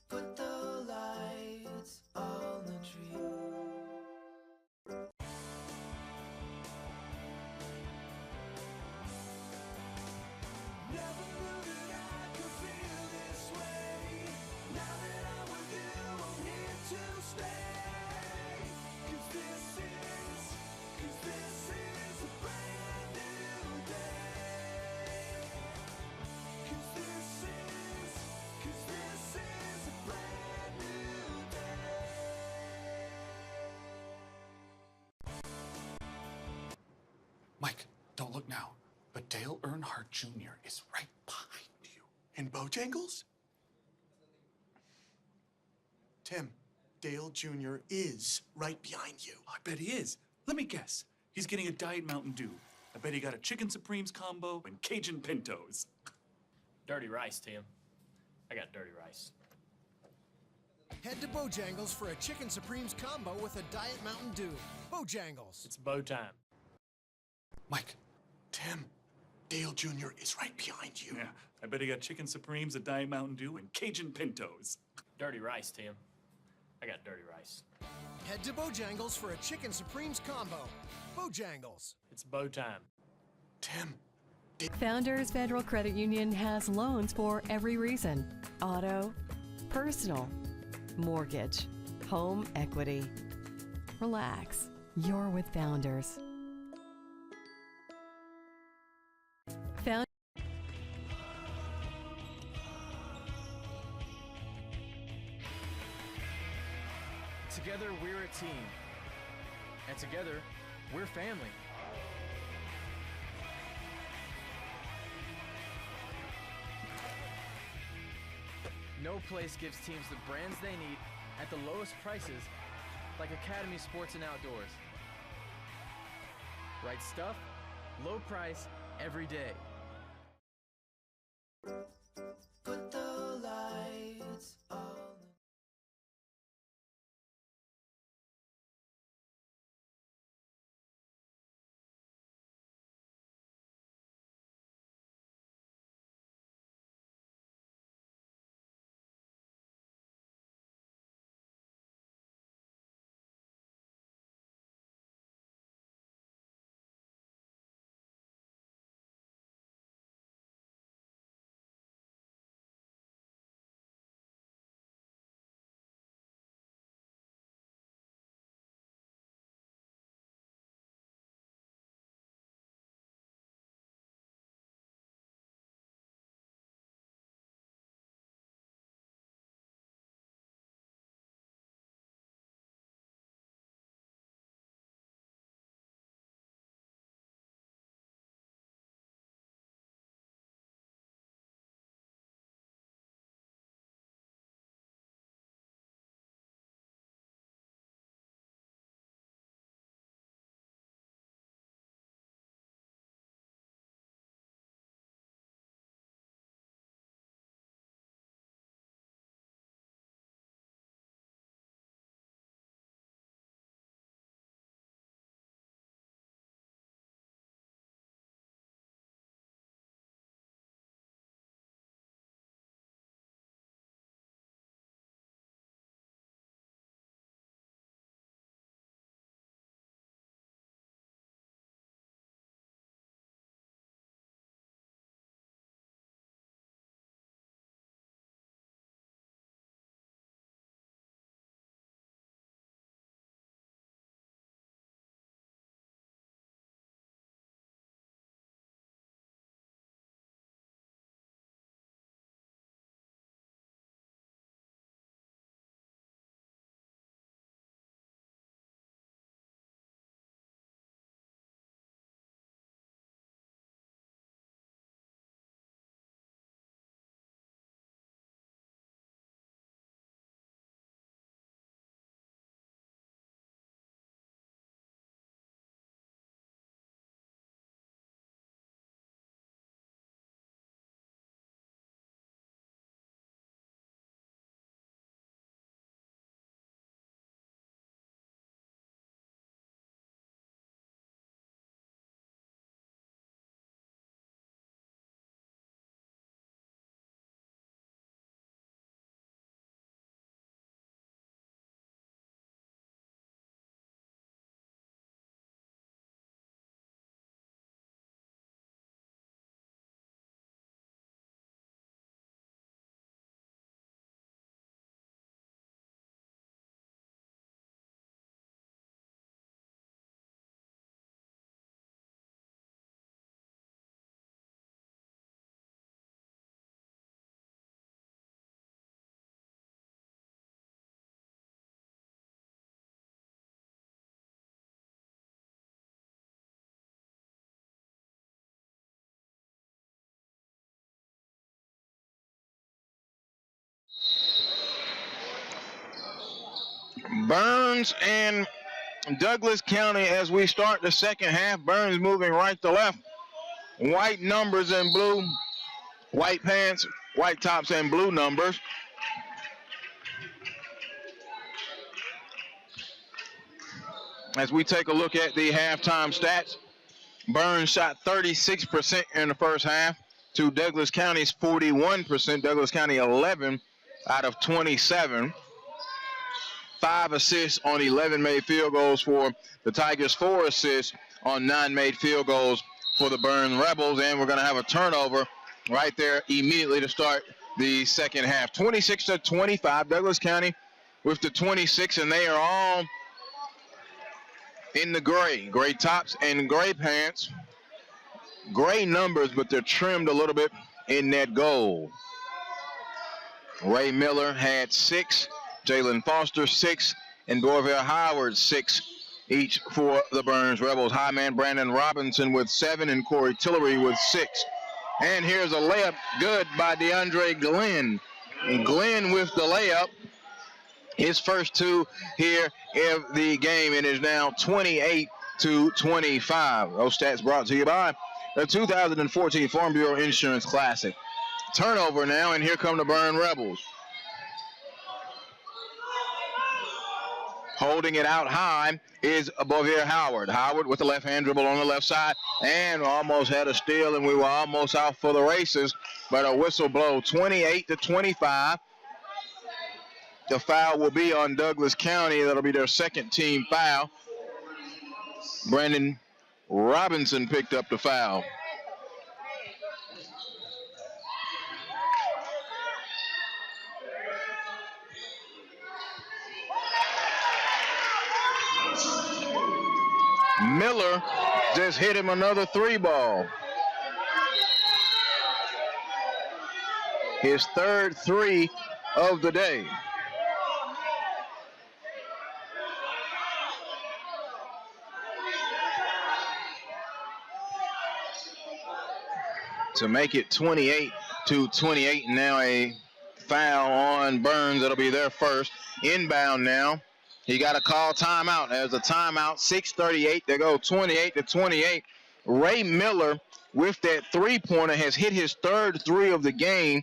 Put the lights on the tree. Never knew that I could feel this way. Now that I'm with you, I'm here to stay. 'Cause this is a brand new day. 'Cause this is a brand new day. Mike, don't look now, but Dale Earnhardt Jr. is right behind you. In Bojangles? Tim, Dale Jr. is right behind you. I bet he is. Let me guess. He's getting a Diet Mountain Dew. I bet he got a chicken supremes combo and Cajun pintos. Dirty rice, Tim. I got dirty rice. Head to Bojangles for a Chicken Supremes combo with a Diet Mountain Dew. Bojangles. It's bow time. Mike, Tim, Dale Jr. is right behind you. Yeah, I bet he got chicken supremes, a Diet Mountain Dew, and Cajun pintos. Dirty rice, Tim. I got dirty rice. Head to Bojangles for a Chicken Supremes combo. Bojangles. It's bow time. Tim. Founders Federal Credit Union has loans for every reason: auto, personal, mortgage, home equity. Relax. You're with Founders. Together, we're a team. And together, we're family. No place gives teams the brands they need at the lowest prices like Academy Sports and Outdoors. Right stuff, low price, every day. Put the lights on. Byrnes and Douglas County, as we start the second half, Byrnes moving right to left. White numbers and blue, white pants, white tops and blue numbers. As we take a look at the halftime stats, Byrnes shot 36% in the first half to Douglas County's 41%. Douglas County 11 out of 27. 5 assists on 11 made field goals for the Tigers, 4 assists on 9 made field goals for the Byrnes Rebels, and we're going to have a turnover right there immediately to start the second half. 26-25, Douglas County with the 26, and they are all in the gray tops and gray pants. Gray numbers, but they're trimmed a little bit in that gold. Ray Miller had 6, Jalen Foster 6, and Dorville Howard 6 each for the Byrnes Rebels. High man Brandon Robinson with 7 and Corey Tillery with 6. And here's a layup good by DeAndre Glenn. And Glenn with the layup. His first 2 here in the game. It is now 28-25. Those stats brought to you by the 2014 Farm Bureau Insurance Classic. Turnover now, and here come the Byrnes Rebels. Holding it out high is Bovier Howard. Howard with the left-hand dribble on the left side and almost had a steal, and we were almost out for the races, but a whistle blow. 28-25. The foul will be on Douglas County. That'll be their second team foul. Brandon Robinson picked up the foul. Miller just hit him another 3 ball. His third 3 of the day. To make it 28-28, now a foul on Byrnes. That'll be their first. Inbound now. He got a call timeout. There's a timeout. 6:38 to go. 28-28. Ray Miller with that 3-pointer has hit his third 3 of the game.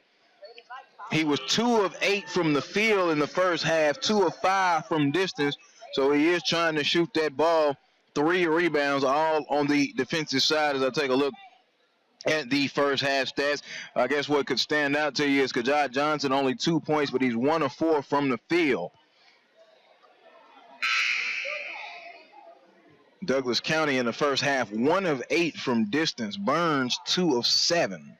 He was 2 of 8 from the field in the first half, 2 of 5 from distance. So he is trying to shoot that ball. 3 rebounds, all on the defensive side as I take a look at the first half stats. I guess what could stand out to you is Kajad Johnson, only 2 points, but he's 1 of 4 from the field. Douglas County in the first half, 1 of 8 from distance. Byrnes, 2 of 7.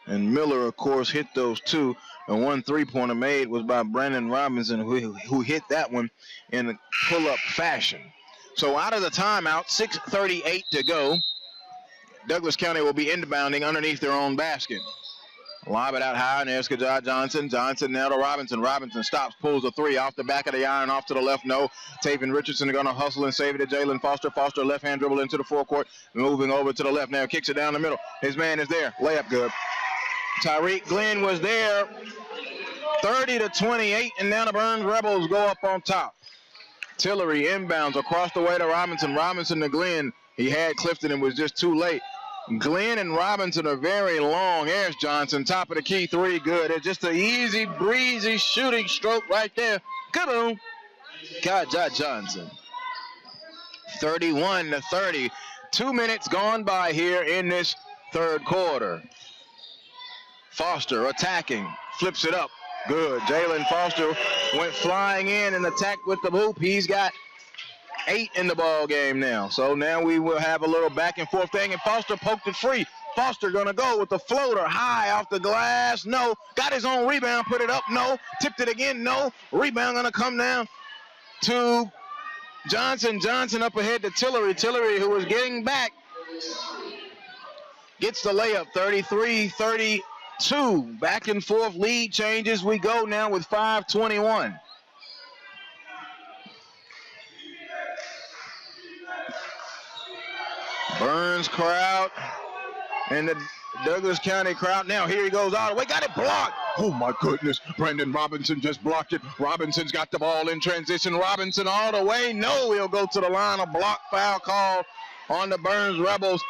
And Miller, of course, hit those 2. And 1 3-pointer made was by Brandon Robinson, who hit that one in a pull-up fashion. So out of the timeout, 6:38 to go. Douglas County will be inbounding underneath their own basket. Lob it out high, and there's Kajad Johnson. Johnson now to Robinson. Robinson stops, pulls a 3 off the back of the iron, off to the left. No. Taven Richardson going to hustle and save it to Jalen Foster. Foster left-hand dribble into the forecourt, moving over to the left now. Kicks it down the middle. His man is there. Layup good. Tyreek Glenn was there. 30-28, and now the Byrnes Rebels go up on top. Tillery inbounds across the way to Robinson. Robinson to Glenn. He had Clifton and was just too late. Glenn and Robinson are very long. There's Johnson, top of the key, 3, good. It's just an easy, breezy shooting stroke right there. Kaboom. Kajad Johnson. 31-30. 2 minutes gone by here in this third quarter. Foster attacking, flips it up. Good. Jalen Foster went flying in and attacked with the hoop. He's got 8 in the ball game now. So now we will have a little back and forth thing, and Foster poked it free. Foster gonna go with the floater high off the glass. No. Got his own rebound, put it up. No. Tipped it again. No. Rebound gonna come down to Johnson. Johnson up ahead to Tillery. Tillery, who was getting back, gets the layup. 33-32. Back and forth lead changes. We go now with 5:21. Byrnes crowd and the Douglas County crowd. Now here he goes all the way. Got it blocked. Oh, my goodness. Brandon Robinson just blocked it. Robinson's got the ball in transition. Robinson all the way. No, he'll go to the line. A block foul call on the Byrnes Rebels.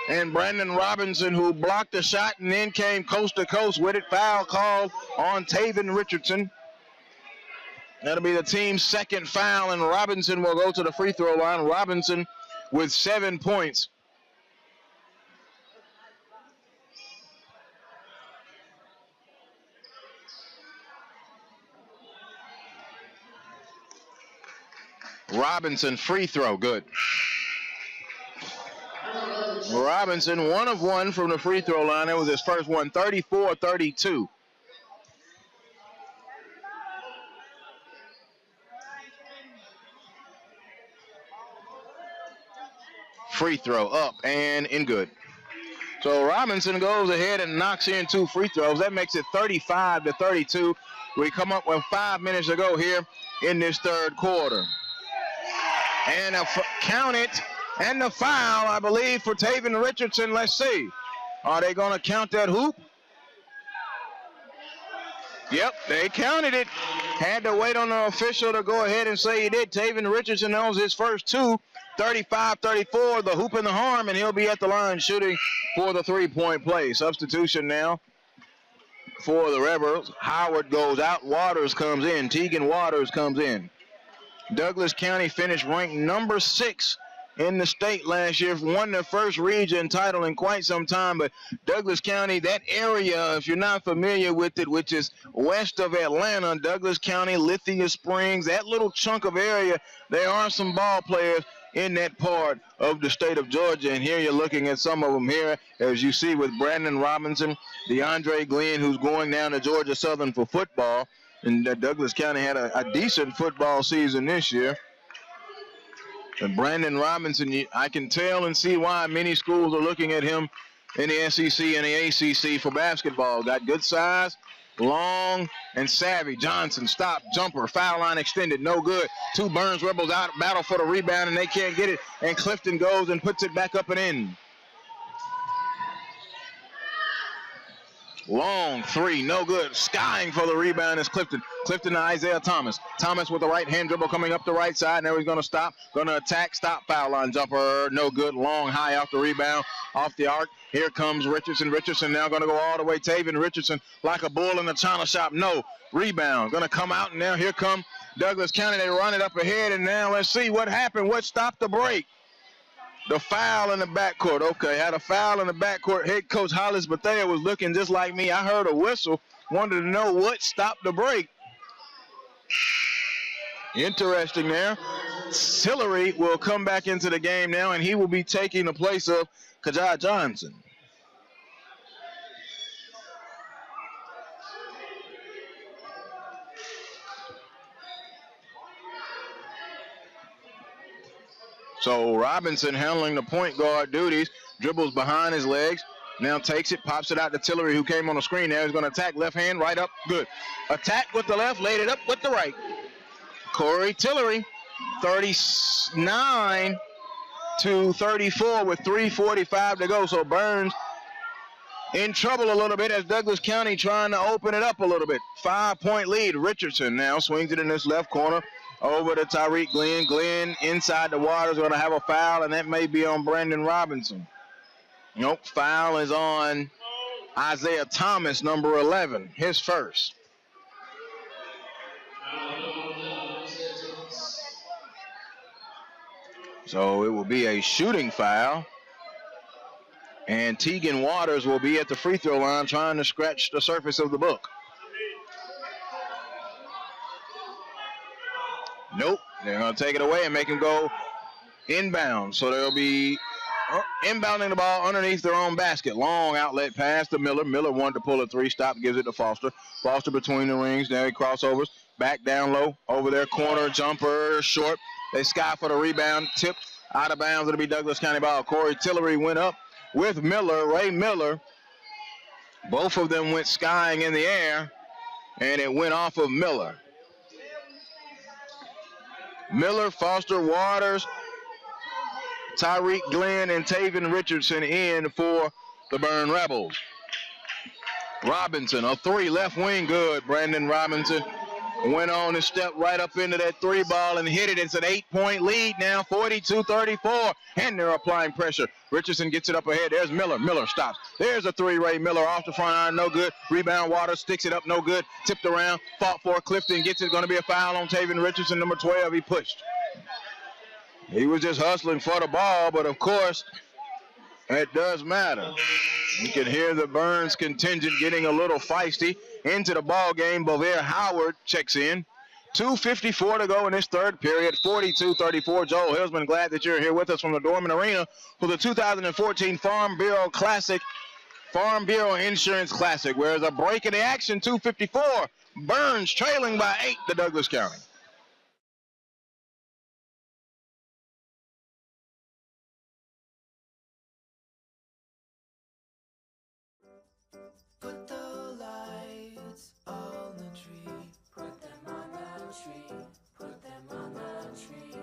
And Brandon Robinson, who blocked the shot and then came coast to coast with it, foul called on Taven Richardson. That'll be the team's second foul, and Robinson will go to the free throw line. Robinson with 7 points. Robinson free throw, good. Robinson 1 of 1 from the free throw line. That was his first one, 34-32. Free throw up and in good. So Robinson goes ahead and knocks in 2 free throws. That makes it 35-32. We come up with 5 minutes to go here in this third quarter. And count it, and the foul, I believe, for Taven Richardson. Let's see. Are they going to count that hoop? Yep, they counted it. Had to wait on the official to go ahead and say he did. Taven Richardson owns his first 2, 35-34, the hoop and the harm, and he'll be at the line shooting for the three-point play. Substitution now for the Rebels. Howard goes out. Waters comes in. Tegan Waters comes in. Douglas County finished ranked number 6 in the state last year, won their first region title in quite some time. But Douglas County, that area, if you're not familiar with it, which is west of Atlanta, Douglas County, Lithia Springs, that little chunk of area, there are some ball players in that part of the state of Georgia. And here you're looking at some of them here, as you see with Brandon Robinson, DeAndre Glenn, who's going down to Georgia Southern for football. And Douglas County had a decent football season this year. And Brandon Robinson, I can tell and see why many schools are looking at him in the SEC and the ACC for basketball. Got good size, long, and savvy. Johnson, stop, jumper, foul line extended, no good. 2 Byrnes Rebels out, battle for the rebound, and they can't get it. And Clifton goes and puts it back up and in. Long 3, no good. Skying for the rebound is Clifton. Clifton to Isaiah Thomas. Thomas with the right-hand dribble coming up the right side. Now he's going to stop. Going to attack. Stop. Foul line jumper. No good. Long, high off the rebound. Off the arc. Here comes Richardson. Richardson now going to go all the way. Taven Richardson like a bull in the china shop. No. Rebound. Going to come out. And now here come Douglas County. They run it up ahead. And now let's see what happened. What stopped the break? The foul in the backcourt. Okay, had a foul in the backcourt. Head coach Hollis Bethea was looking just like me. I heard a whistle. Wanted to know what stopped the break. Interesting there. Tillery will come back into the game now, and he will be taking the place of Kajah Johnson. So Robinson handling the point guard duties, dribbles behind his legs, now takes it, pops it out to Tillery, who came on the screen there. He's going to attack left hand, right up, good. Attack with the left, laid it up with the right. Corey Tillery, 39-34 with 3:45 to go. So Byrnes in trouble a little bit as Douglas County trying to open it up a little bit. 5-point lead. Richardson now swings it in this left corner. Over to Tyreek Glenn. Glenn inside the water is going to have a foul, and that may be on Brandon Robinson. Nope, foul is on Isaiah Thomas, number 11, his first. So it will be a shooting foul. And Tegan Waters will be at the free throw line trying to scratch the surface of the book. Nope, they're going to take it away and make him go inbound. So they'll be inbounding the ball underneath their own basket. Long outlet pass to Miller. Miller wanted to pull a 3, stop, gives it to Foster. Foster between the rings. Now he crossovers. Back down low. Over their corner. Jumper short. They sky for the rebound. Tipped out of bounds. It'll be Douglas County ball. Corey Tillery went up with Miller. Ray Miller. Both of them went skying in the air. And it went off of Miller. Miller, Foster, Waters, Tyreek Glenn, and Taven Richardson in for the Byrnes Rebels. Robinson, a three, left wing, good. Brandon Robinson went on and stepped right up into that three ball and hit it. It's an 8-point lead now, 42-34, and they're applying pressure. Richardson gets it up ahead. There's Miller. Miller stops. There's a three. Ray Miller off the front iron, no good. Rebound, Waters sticks it up, no good. Tipped around, fought for Clifton, gets it. Going to be a foul on Taven Richardson, number 12. He pushed. He was just hustling for the ball, but of course, it does matter. You can hear the Byrnes contingent getting a little feisty into the ball game. Bovair Howard checks in. 2:54 to go in this third period. 42-34. Joel Hillsman, glad that you're here with us from the Dorman Arena for the 2014 Farm Bureau Classic, Farm Bureau Insurance Classic. Where there's a break in the action. 2:54. Byrnes trailing by 8 to Douglas County. Put the lights on the tree. Put them on the tree. Put them on the tree.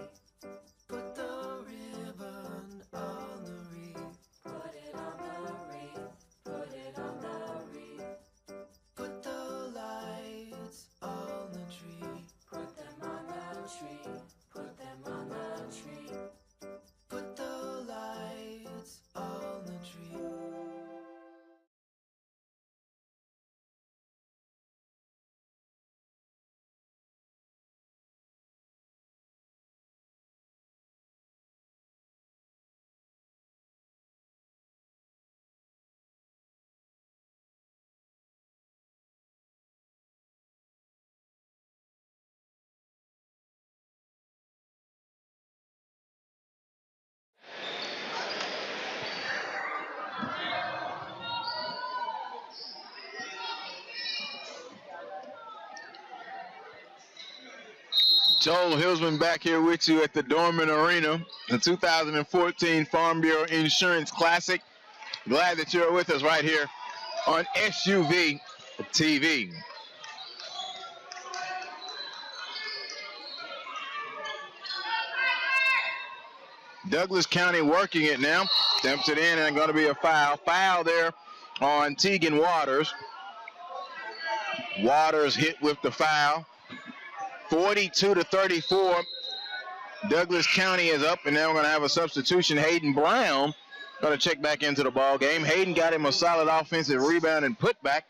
Put the ribbon on the wreath. Put it on the wreath. Put it on the wreath. Put the lights on the tree. Put them on the tree. Put them on the tree. Put the lights on the tree. Joel Hillsman back here with you at the Dorman Arena, the 2014 Farm Bureau Insurance Classic. Glad that you're with us right here on SUV TV. Douglas County working it now. Stamps it in and going to be a foul. Foul there on Tegan Waters. Waters hit with the foul. 42-34. Douglas County is up, and now we're going to have a substitution. Hayden Brown going to check back into the ball game. Hayden got him a solid offensive rebound and putback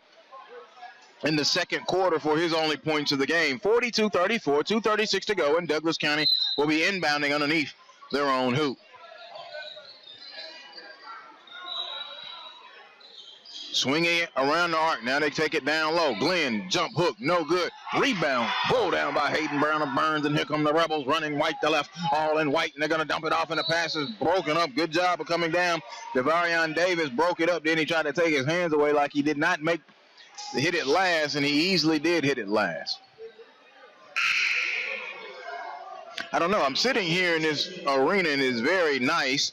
in the second quarter for his only points of the game. 42-34, 2:36 to go, and Douglas County will be inbounding underneath their own hoop. Swinging it around the arc. Now they take it down low. Glenn, jump hook, no good. Rebound, pulled down by Hayden Brown of Byrnes, and here come the Rebels running white to left, all in white, and they're going to dump it off, and the pass is broken up. Good job of coming down. Devarion Davis broke it up. Then he tried to take his hands away like he did not hit it last, and he easily did hit it last. I don't know. I'm sitting here in this arena, and it's very nice.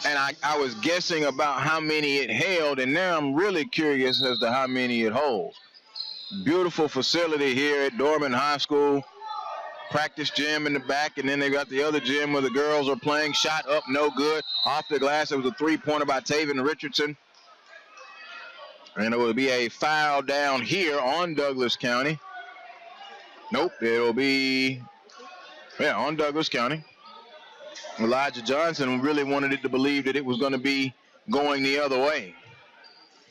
And I was guessing about how many it held, and now I'm really curious as to how many it holds. Beautiful facility here at Dorman High School. Practice gym in the back, and then they got the other gym where the girls are playing. Shot up, no good. Off the glass, it was a three-pointer by Taven Richardson. And it will be a foul down here on Douglas County. Nope, it'll be, on Douglas County. Elijah Johnson really wanted it to believe that it was going to be going the other way.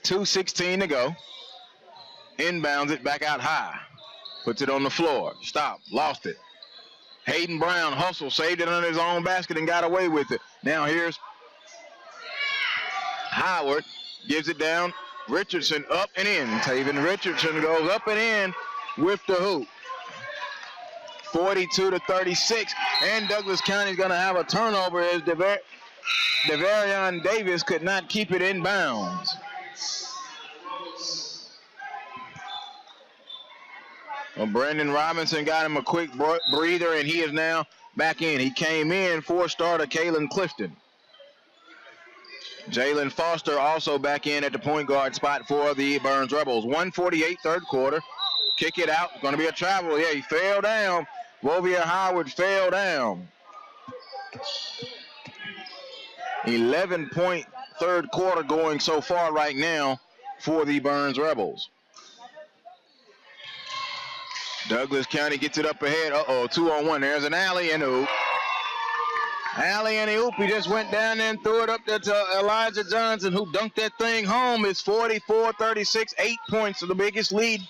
2:16 to go. Inbounds it back out high. Puts it on the floor. Stop. Lost it. Hayden Brown hustled, saved it under his own basket and got away with it. Now here's Howard. Gives it down. Richardson up and in. Taven Richardson goes up and in with the hoop. 42-36, and Douglas County is going to have a turnover as Devarion Davis could not keep it in bounds. Well, Brandon Robinson got him a quick breather, and he is now back in. He came in for starter Kalen Clifton. Jalen Foster also back in at the point guard spot for the Byrnes Rebels. 1:48 third quarter. Kick it out. Going to be a travel. Yeah, he fell down. Bovair Howard fell down. 11-point third quarter going so far right now for the Byrnes Rebels. Douglas County gets it up ahead. 2-on-1. There's an alley and a hoop. Alley and a hoop. He just went down there and threw it up there to Elijah Johnson, who dunked that thing home. It's 44-36, 8 points, the biggest lead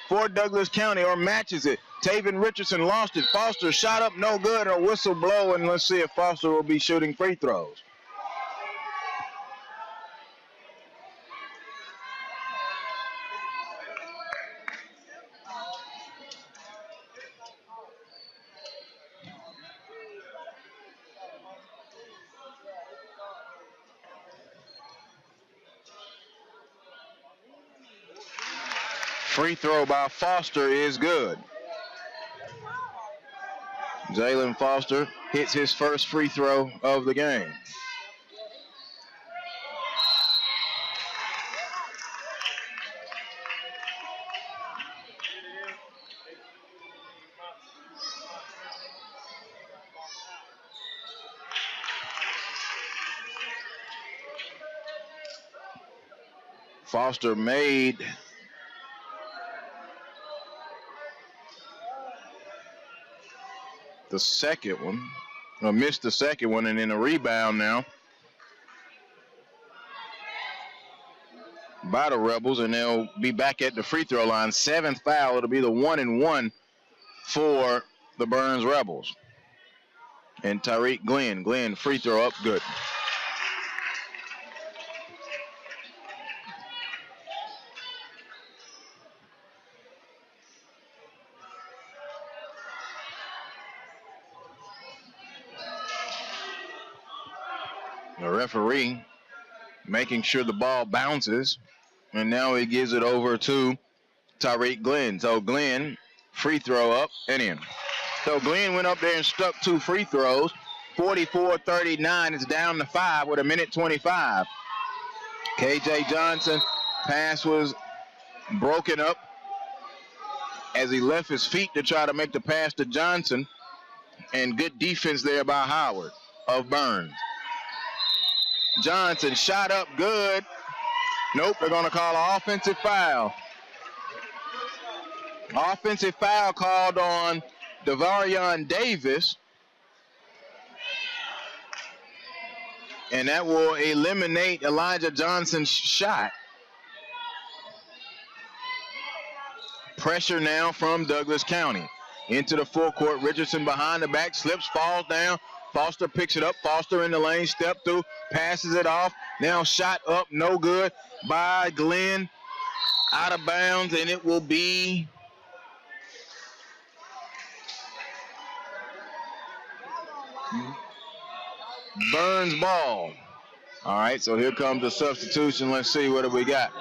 for Douglas County, or matches it. Taven Richardson lost it. Foster shot up, no good. A whistle blow, and let's see if Foster will be shooting free throws. Free throw by Foster is good. Jalen Foster hits his first free throw of the game. Foster made the second one, missed the second one, and then a rebound now by the Rebels, and they'll be back at the free throw line. Seventh foul. It'll be the 1-and-1 for the Byrnes Rebels. And Tyreek Glenn, free throw up, good. The referee making sure the ball bounces, and now he gives it over to Tyreek Glenn. So Glenn, free throw up and in. So Glenn went up there and stuck 2 free throws. 44-39, it's down to 5 with 1:25. KJ Johnson, pass was broken up as he left his feet to try to make the pass to Johnson, and good defense there by Howard of Byrnes. Johnson shot up good. Nope, they're going to call an offensive foul. Offensive foul called on Devarion Davis. And that will eliminate Elijah Johnson's shot. Pressure now from Douglas County. Into the forecourt. Richardson behind the back, slips, falls down. Foster picks it up. Foster in the lane, step through, passes it off. Now shot up, no good by Glenn. Out of bounds, and it will be Byrnes ball. All right, so here comes the substitution. Let's see, what do we got?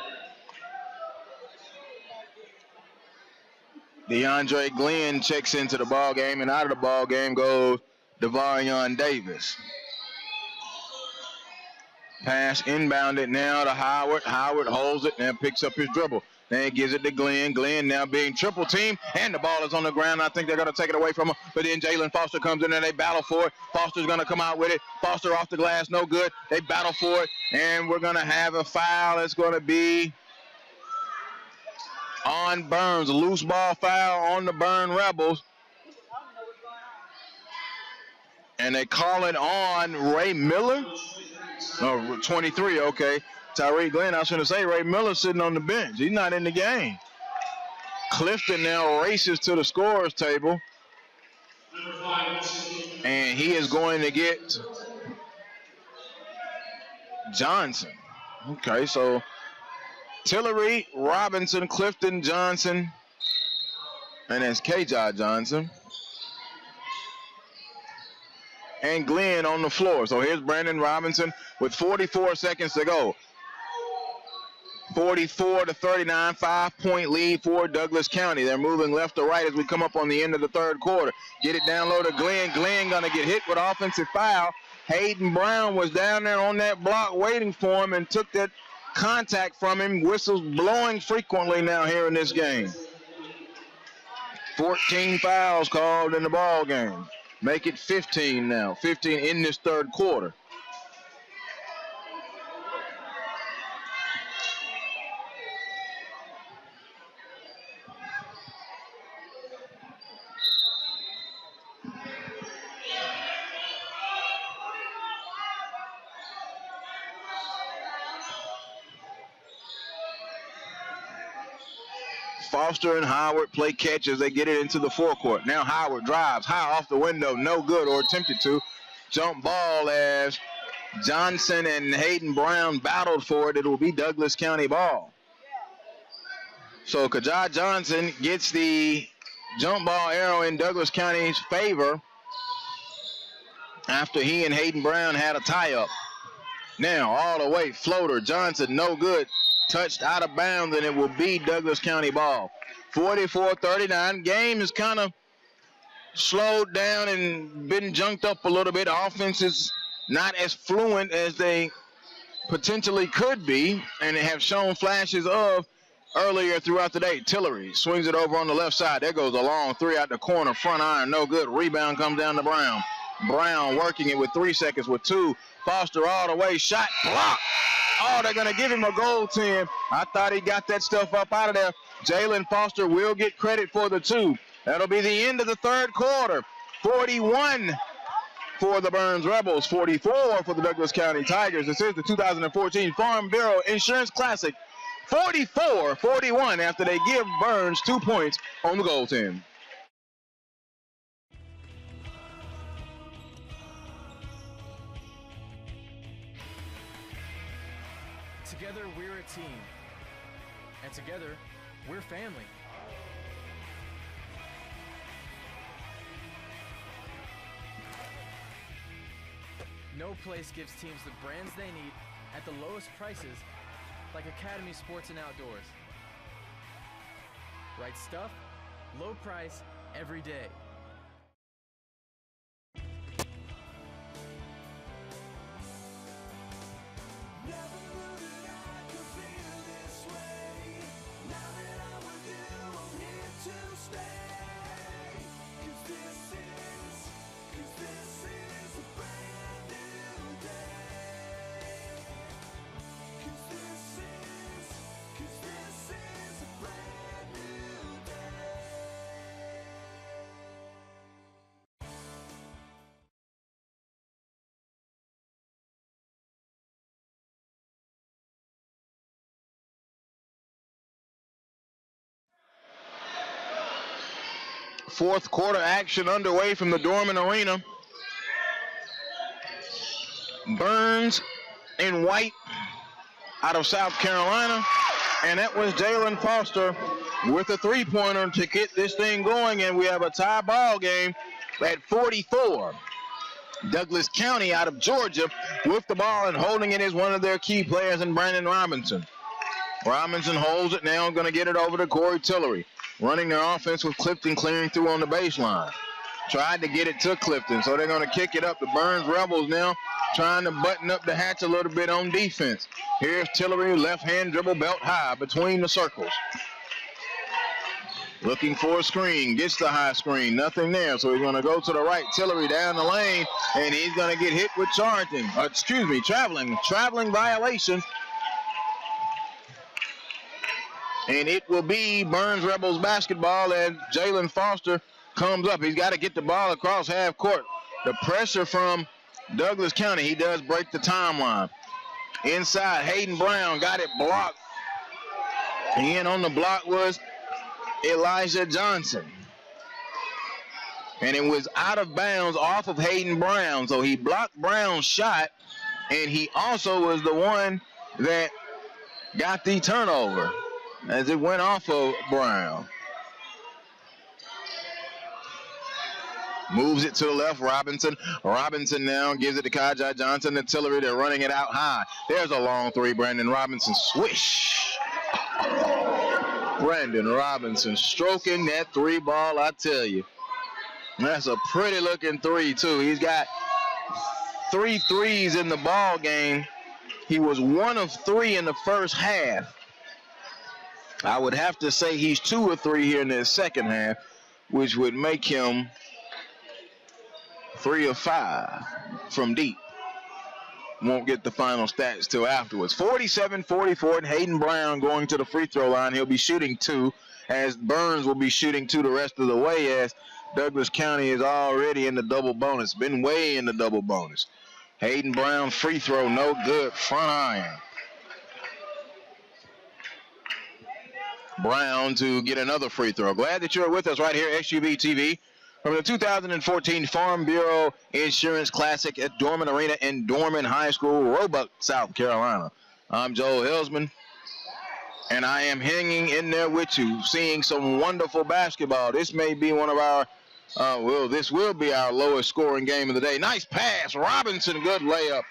DeAndre Glenn checks into the ball game, and out of the ball game goes Devarion Davis. Pass inbounded now to Howard. Howard holds it and picks up his dribble. Then he gives it to Glenn. Glenn now being triple teamed, and the ball is on the ground. I think they're going to take it away from him, but then Jalen Foster comes in and they battle for it. Foster's going to come out with it. Foster off the glass, no good. They battle for it, and we're going to have a foul. It's going to be on Byrnes. A loose ball foul on the Byrnes Rebels. And they call it on Ray Miller. Oh, 23, okay. Tyreek Glenn, I was going to say, Ray Miller sitting on the bench. He's not in the game. Clifton now races to the scorer's table. And he is going to get Johnson. Okay, so Tillery, Robinson, Clifton, Johnson, and that's KJ Johnson. And Glenn on the floor. So here's Brandon Robinson with 44 seconds to go. 44-39, 5-point lead for Douglas County. They're moving left to right as we come up on the end of the third quarter. Get it down low to Glenn. Glenn gonna get hit with offensive foul. Hayden Brown was down there on that block waiting for him and took that contact from him. Whistles blowing frequently now here in this game. 14 fouls called in the ball game. Make it 15 now. 15 in this third quarter. Foster and Howard play catch as they get it into the forecourt. Now Howard drives high off the window, no good, or attempted to. Jump ball as Johnson and Hayden Brown battled for it. It will be Douglas County ball. So Kajah Johnson gets the jump ball arrow in Douglas County's favor after he and Hayden Brown had a tie-up. Now all the way, floater, Johnson, no good. Touched out of bounds, and it will be Douglas County ball. 44-39. Game is kind of slowed down and been junked up a little bit. Offense is not as fluent as they potentially could be, and they have shown flashes of earlier throughout the day. Tillery swings it over on the left side. There goes a long three out the corner. Front iron, no good. Rebound comes down to Brown. Brown working it with 3 seconds with 2. Foster all the way. Shot blocked. Oh, they're going to give him a goal, Tim. I thought he got that stuff up out of there. Jalen Foster will get credit for the 2. That'll be the end of the third quarter. 41 for the Byrnes Rebels, 44 for the Douglas County Tigers. This is the 2014 Farm Bureau Insurance Classic. 44-41 after they give Byrnes 2 points on the goal team. Together, we're a team. And together, we're family. No place gives teams the brands they need at the lowest prices like Academy Sports and Outdoors. Right stuff, low price, every day. Fourth quarter action underway from the Dorman Arena. Byrnes in white out of South Carolina. And that was Jalen Foster with a three-pointer to get this thing going. And we have a tie ball game at 44. Douglas County out of Georgia with the ball and holding it is one of their key players in Brandon Robinson. Robinson holds it now, going to get it over to Corey Tillery. Running their offense with Clifton clearing through on the baseline. Tried to get it to Clifton, so they're going to kick it up. The Byrnes Rebels now trying to button up the hatch a little bit on defense. Here's Tillery, left hand dribble belt high between the circles. Looking for a screen, gets the high screen, nothing there, so he's going to go to the right. Tillery down the lane, and he's going to get hit with traveling violation. And it will be Byrnes Rebels basketball as Jalen Foster comes up. He's got to get the ball across half court. The pressure from Douglas County, he does break the timeline. Inside, Hayden Brown got it blocked. And on the block was Elijah Johnson. And it was out of bounds off of Hayden Brown. So he blocked Brown's shot, and he also was the one that got the turnover as it went off of Brown. Moves it to the left, Robinson. Robinson now gives it to Kajah Johnson and Tillery. They're running it out high. There's a long three, Brandon Robinson. Swish. Brandon Robinson stroking that three ball, I tell you. That's a pretty looking three, too. He's got 3 threes in the ball game. He was 1 of 3 in the first half. I would have to say he's 2 or 3 here in the second half, which would make him 3 of 5 from deep. Won't get the final stats till afterwards. 47-44, and Hayden Brown going to the free throw line. He'll be shooting 2, as Byrnes will be shooting 2 the rest of the way, as Douglas County is already in the double bonus, been way in the double bonus. Hayden Brown free throw, no good, front iron. Brown to get another free throw. Glad that you're with us right here, SUV TV, from the 2014 Farm Bureau Insurance Classic at Dorman Arena in Dorman High School, Roebuck, South Carolina. I'm Joel Hillsman, and I am hanging in there with you, seeing some wonderful basketball. This may be one of our, this will be our lowest scoring game of the day. Nice pass, Robinson, good layup.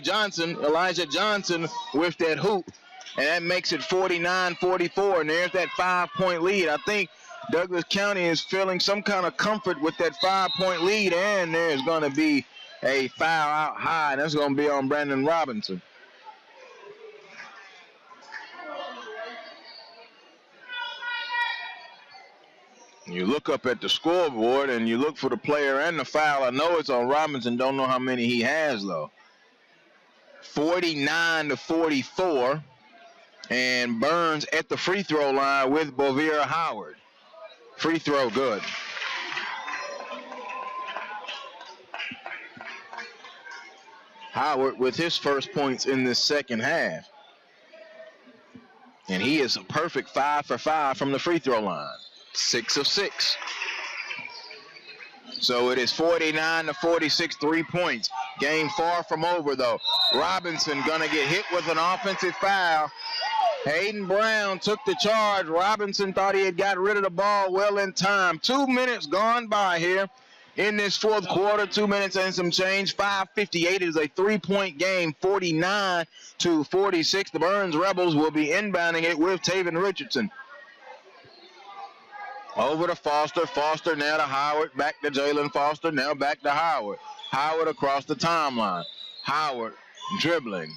Johnson, Elijah Johnson with that hoop. And that makes it 49-44, and there's that 5-point lead. I think Douglas County is feeling some kind of comfort with that 5-point lead, and there's going to be a foul out high, and that's going to be on Brandon Robinson. You look up at the scoreboard, and you look for the player and the foul. I know it's on Robinson. Don't know how many he has, though. 49-44. And Byrnes at the free throw line with Bovira Howard. Free throw good. Howard with his first points in this second half. And he is a perfect 5 for 5 from the free throw line. 6 of 6. So it is 49-46, 3 points. Game far from over, though. Robinson going to get hit with an offensive foul. Hayden Brown took the charge. Robinson thought he had got rid of the ball well in time. 2 minutes gone by here in this fourth quarter. 2 minutes and some change. 5:58 is a 3-point game. 49-46. The Byrnes Rebels will be inbounding it with Taven Richardson. Over to Foster. Foster now to Howard. Back to Jalen Foster. Now back to Howard. Howard across the timeline. Howard dribbling.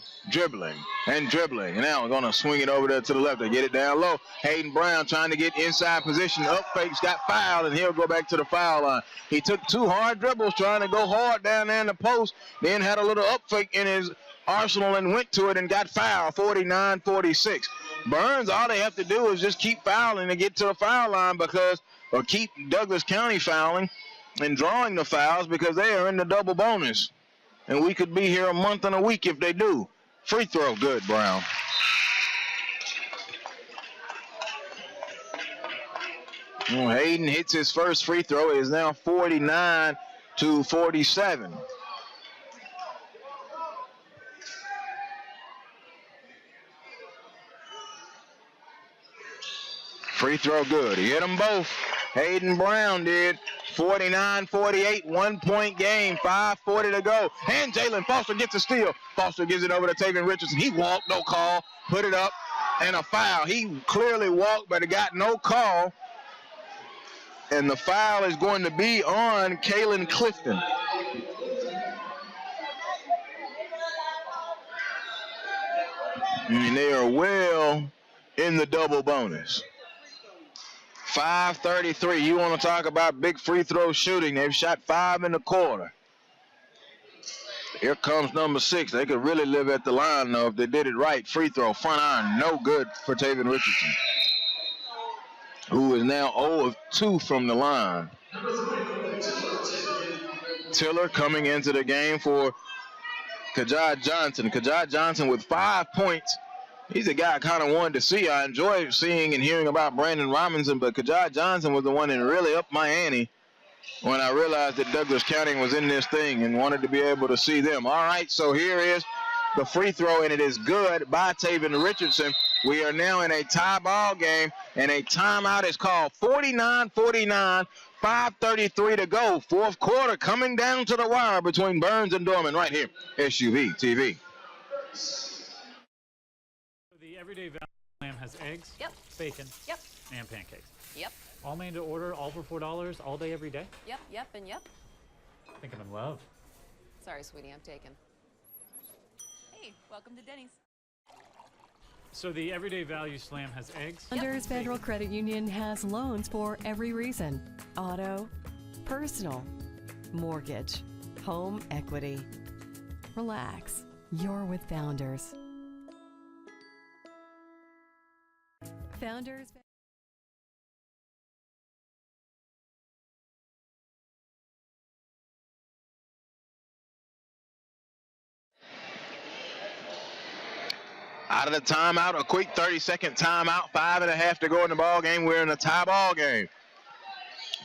And now we're going to swing it over there to the left. They get it down low. Hayden Brown trying to get inside position. Up fakes, got fouled, and he'll go back to the foul line. He took 2 hard dribbles trying to go hard down there in the post, then had a little up fake in his arsenal and went to it and got fouled. 49-46. Byrnes, all they have to do is just keep fouling to get to the foul line or keep Douglas County fouling and drawing the fouls because they are in the double bonus. And we could be here a month and a week if they do. Free throw good, Brown. Hayden hits his first free throw. It is now 49-47. Free throw good. He hit them both. Hayden Brown did. 49-48, 1-point game, 5:40 to go. And Jalen Foster gets a steal. Foster gives it over to Taven Richardson. He walked, no call. Put it up, and a foul. He clearly walked, but it got no call. And the foul is going to be on Kalen Clifton. And they are well in the double bonus. 5:33. You want to talk about big free throw shooting. They've shot 5 in the quarter. Here comes number 6. They could really live at the line, though, if they did it right. Free throw, front iron, no good for Taven Richardson, who is now 0 of 2 from the line. Tiller coming into the game for Kajad Johnson. Kajad Johnson with 5 points. He's a guy I kind of wanted to see. I enjoyed seeing and hearing about Brandon Robinson, but Kajad Johnson was the one that really upped my ante when I realized that Douglas County was in this thing and wanted to be able to see them. All right, so here is the free throw, and it is good by Taven Richardson. We are now in a tie ball game, and a timeout is called. 49-49, 5:33 to go. Fourth quarter coming down to the wire between Byrnes and Dorman right here, SUV TV. The everyday value lamb has eggs, Yep. bacon, Yep. and pancakes. Yep. All made to order, all for $4, all day, every day. Yep. Yep. And yep. I think I'm in love. Sorry, sweetie, I'm taken. Hey, welcome to Denny's. So the everyday value slam has eggs. Founders Federal Credit Union has loans for every reason. Auto, personal, mortgage, home equity. Relax. You're with Founders. Founders. Out of the timeout, a quick 30-second timeout, 5.5 to go in the ball game. We're in a tie ball game.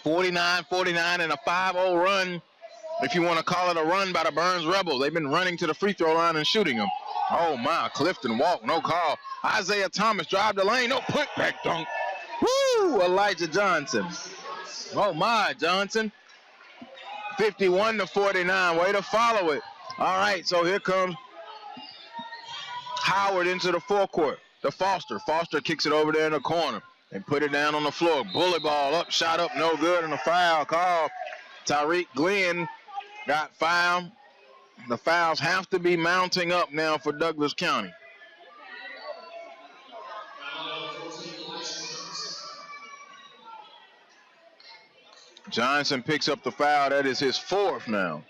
49-49 and a 5-0 run, if you want to call it a run by the Byrnes Rebels. They've been running to the free throw line and shooting them. Oh, my. Clifton walk, no call. Isaiah Thomas drive the lane, no putback dunk. Woo! Elijah Johnson. Oh, my, Johnson. 51-49. Way to follow it. All right, so here comes Howard into the forecourt. To Foster. Foster kicks it over there in the corner and put it down on the floor. Bullet ball up, shot up, no good, and a foul call. Tyreek Glenn got fouled. The fouls have to be mounting up now for Douglas County. Johnson picks up the foul. That is his fourth now.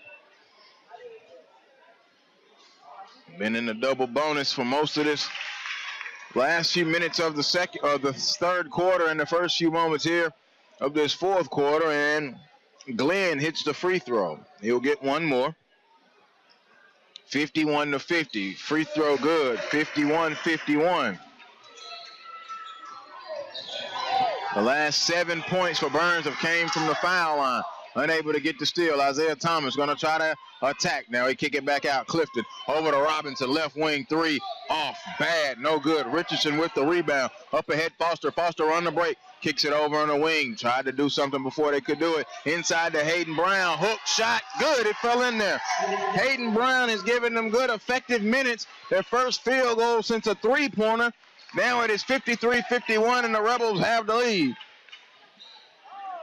Been in the double bonus for most of this last few minutes of the third quarter and the first few moments here of this fourth quarter, and Glenn hits the free throw. He'll get one more. 51-50. Free throw good. 51-51. The last 7 points for Byrnes have came from the foul line. Unable to get the steal. Isaiah Thomas going to try to attack. Now he kick it back out. Clifton over to Robinson. Left wing three. Off. Bad. No good. Richardson with the rebound. Up ahead Foster. Foster on the break. Kicks it over on the wing. Tried to do something before they could do it. Inside to Hayden Brown. Hook shot. Good. It fell in there. Hayden Brown is giving them good effective minutes. Their first field goal since a three-pointer. Now it is 53-51 and the Rebels have the lead.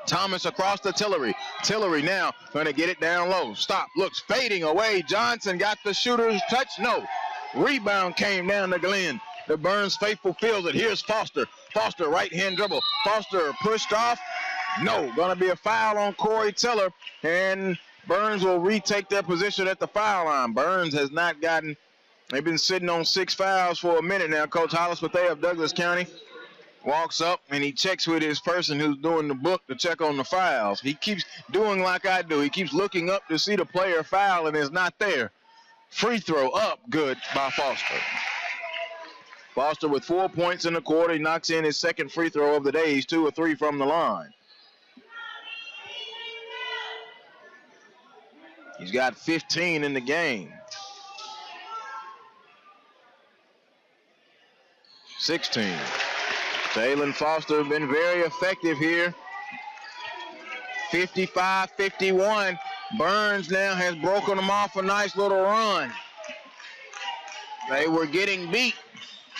Thomas across to Tillery. Tillery now going to get it down low. Stop. Looks fading away. Johnson got the shooter's touch. No. Rebound came down to Glenn. The Byrnes faithful feels it. Here's Foster. Foster right-hand dribble. Foster pushed off. No. Going to be a foul on Corey Tiller. And Byrnes will retake their position at the foul line. Byrnes has not gotten... They've been sitting on 6 fouls for a minute now. Coach Hollis Pathay of Douglas County walks up and he checks with his person who's doing the book to check on the fouls. He keeps doing like I do. He keeps looking up to see the player foul and it's not there. Free throw up, good by Foster. Foster with 4 points in the quarter. He knocks in his second free throw of the day. He's 2 of 3 from the line. He's got 15 in the game. 16. Jalen Foster has been very effective here. 55-51. Byrnes now has broken them off a nice little run. They were getting beat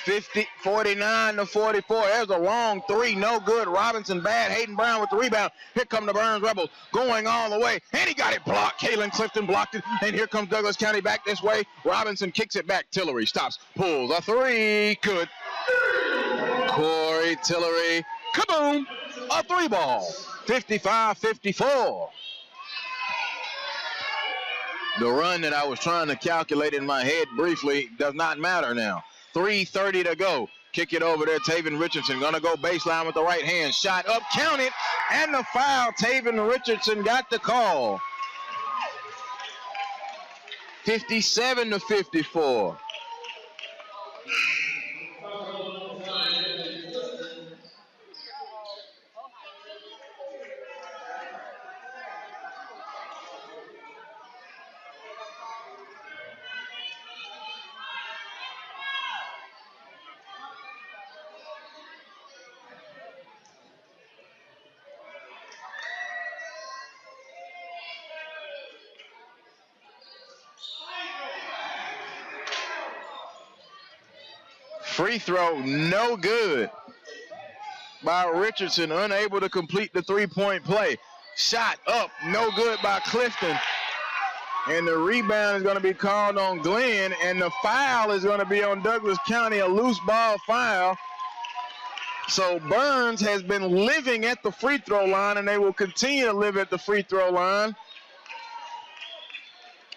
49-44. There's a long three, no good. Robinson bad. Hayden Brown with the rebound. Here come the Byrnes Rebels going all the way, and he got it blocked. Kalen Clifton blocked it, and here comes Douglas County back this way. Robinson kicks it back. Tillery stops, pulls a three, good. Corey Tillery, kaboom, a three ball. 55-54. The run that I was trying to calculate in my head briefly does not matter now. 3:30 to go. Kick it over there. Taven Richardson going to go baseline with the right hand. Shot up, count it, and the foul. Taven Richardson got the call. 57-54. Free throw, no good by Richardson, unable to complete the three-point play. Shot up, no good by Clifton. And the rebound is going to be called on Glenn, and the foul is going to be on Douglas County, a loose ball foul. So Byrnes has been living at the free throw line, and they will continue to live at the free throw line.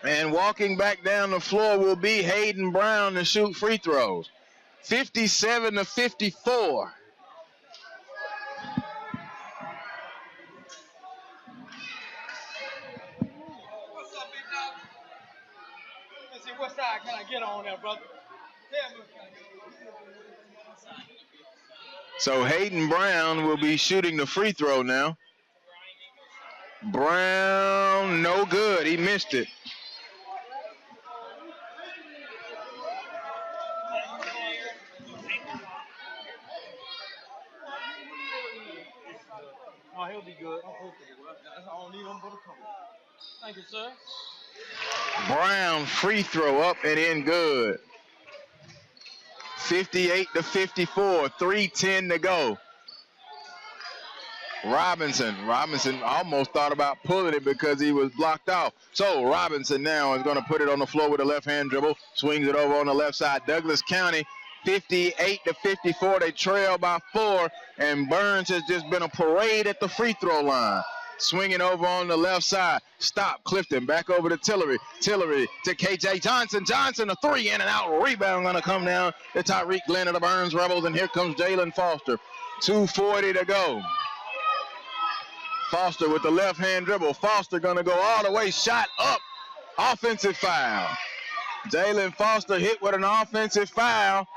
And walking back down the floor will be Hayden Brown to shoot free throws. 57-54. Let's see, what side can I get on there, brother? Tell me what can I get on. So Hayden Brown will be shooting the free throw now. Brown, no good. He missed it. Oh, he'll be good. I don't need him but a couple. Thank you, sir. Brown free throw up and in good. 58-54, 3:10 to go. Robinson almost thought about pulling it because he was blocked off. So Robinson now is going to put it on the floor with a left-hand dribble, swings it over on the left side. Douglas County, 58-54. They trail by 4, and Byrnes has just been a parade at the free throw line. Swinging over on the left side. Stop. Clifton back over to Tillery. Tillery to KJ Johnson. Johnson, a 3 in and out. Rebound going to come down to Tyreek Glenn of the Byrnes Rebels, and here comes Jalen Foster. 2:40 to go. Foster with the left-hand dribble. Foster going to go all the way. Shot up. Offensive foul. Jalen Foster hit with an offensive foul.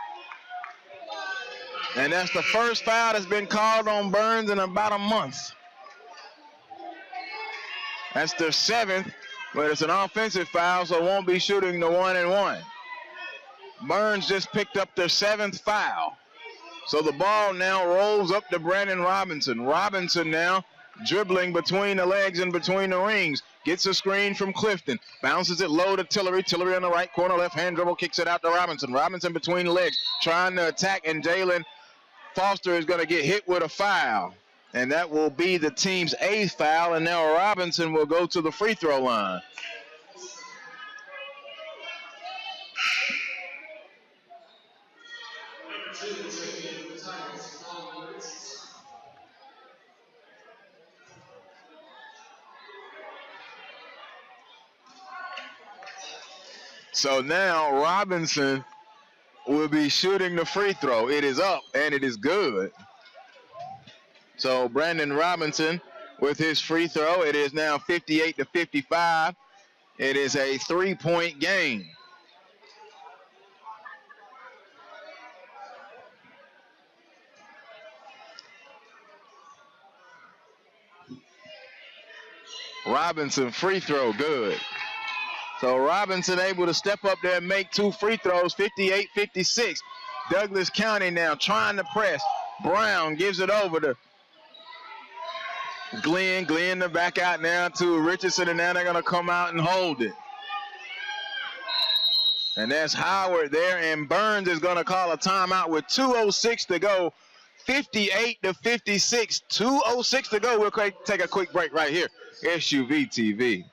And that's the first foul that's been called on Byrnes in about a month. That's their 7th, but it's an offensive foul, so won't be shooting the 1-and-1. Byrnes just picked up their 7th foul. So the ball now rolls up to Brandon Robinson. Robinson now dribbling between the legs and between the rings. Gets a screen from Clifton. Bounces it low to Tillery. Tillery on the right corner. Left-hand dribble. Kicks it out to Robinson. Robinson between the legs. Trying to attack. And Jalen Foster is going to get hit with a foul. And that will be the team's 8th foul. And now Robinson will go to the free throw line. So now Robinson will be shooting the free throw. It is up and it is good. So Brandon Robinson with his free throw. It is now 58-55. It is a 3-point game. Robinson free throw, good. So Robinson able to step up there and make 2 free throws, 58-56. Douglas County now trying to press. Brown gives it over to Glenn. Glenn to back out now to Richardson, and now they're going to come out and hold it. And that's Howard there, and Byrnes is going to call a timeout with 2:06 to go. 58-56, 2:06 to go. We'll take a quick break right here. SUV TV.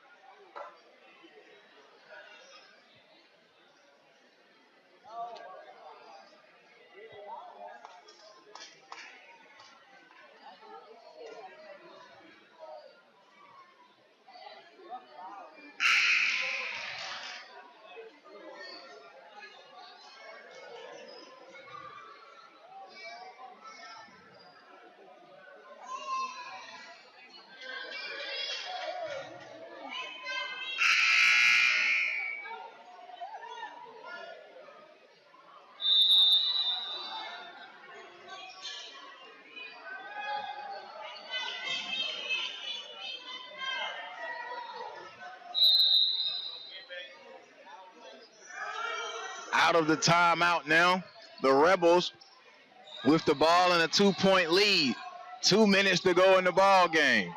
Out of the timeout now, the Rebels with the ball in a 2-point lead. 2 minutes to go in the ball game.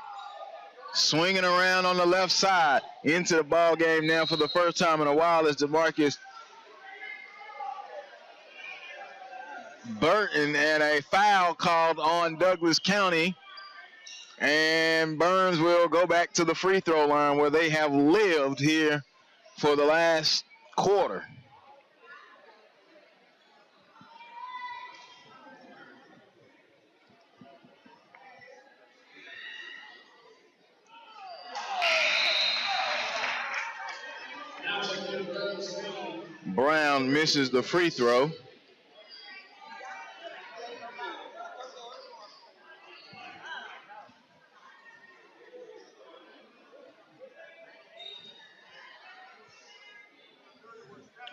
Swinging around on the left side into the ball game now for the first time in a while is DeMarcus Burton, and a foul called on Douglas County. And Byrnes will go back to the free throw line where they have lived here for the last quarter. Brown misses the free throw.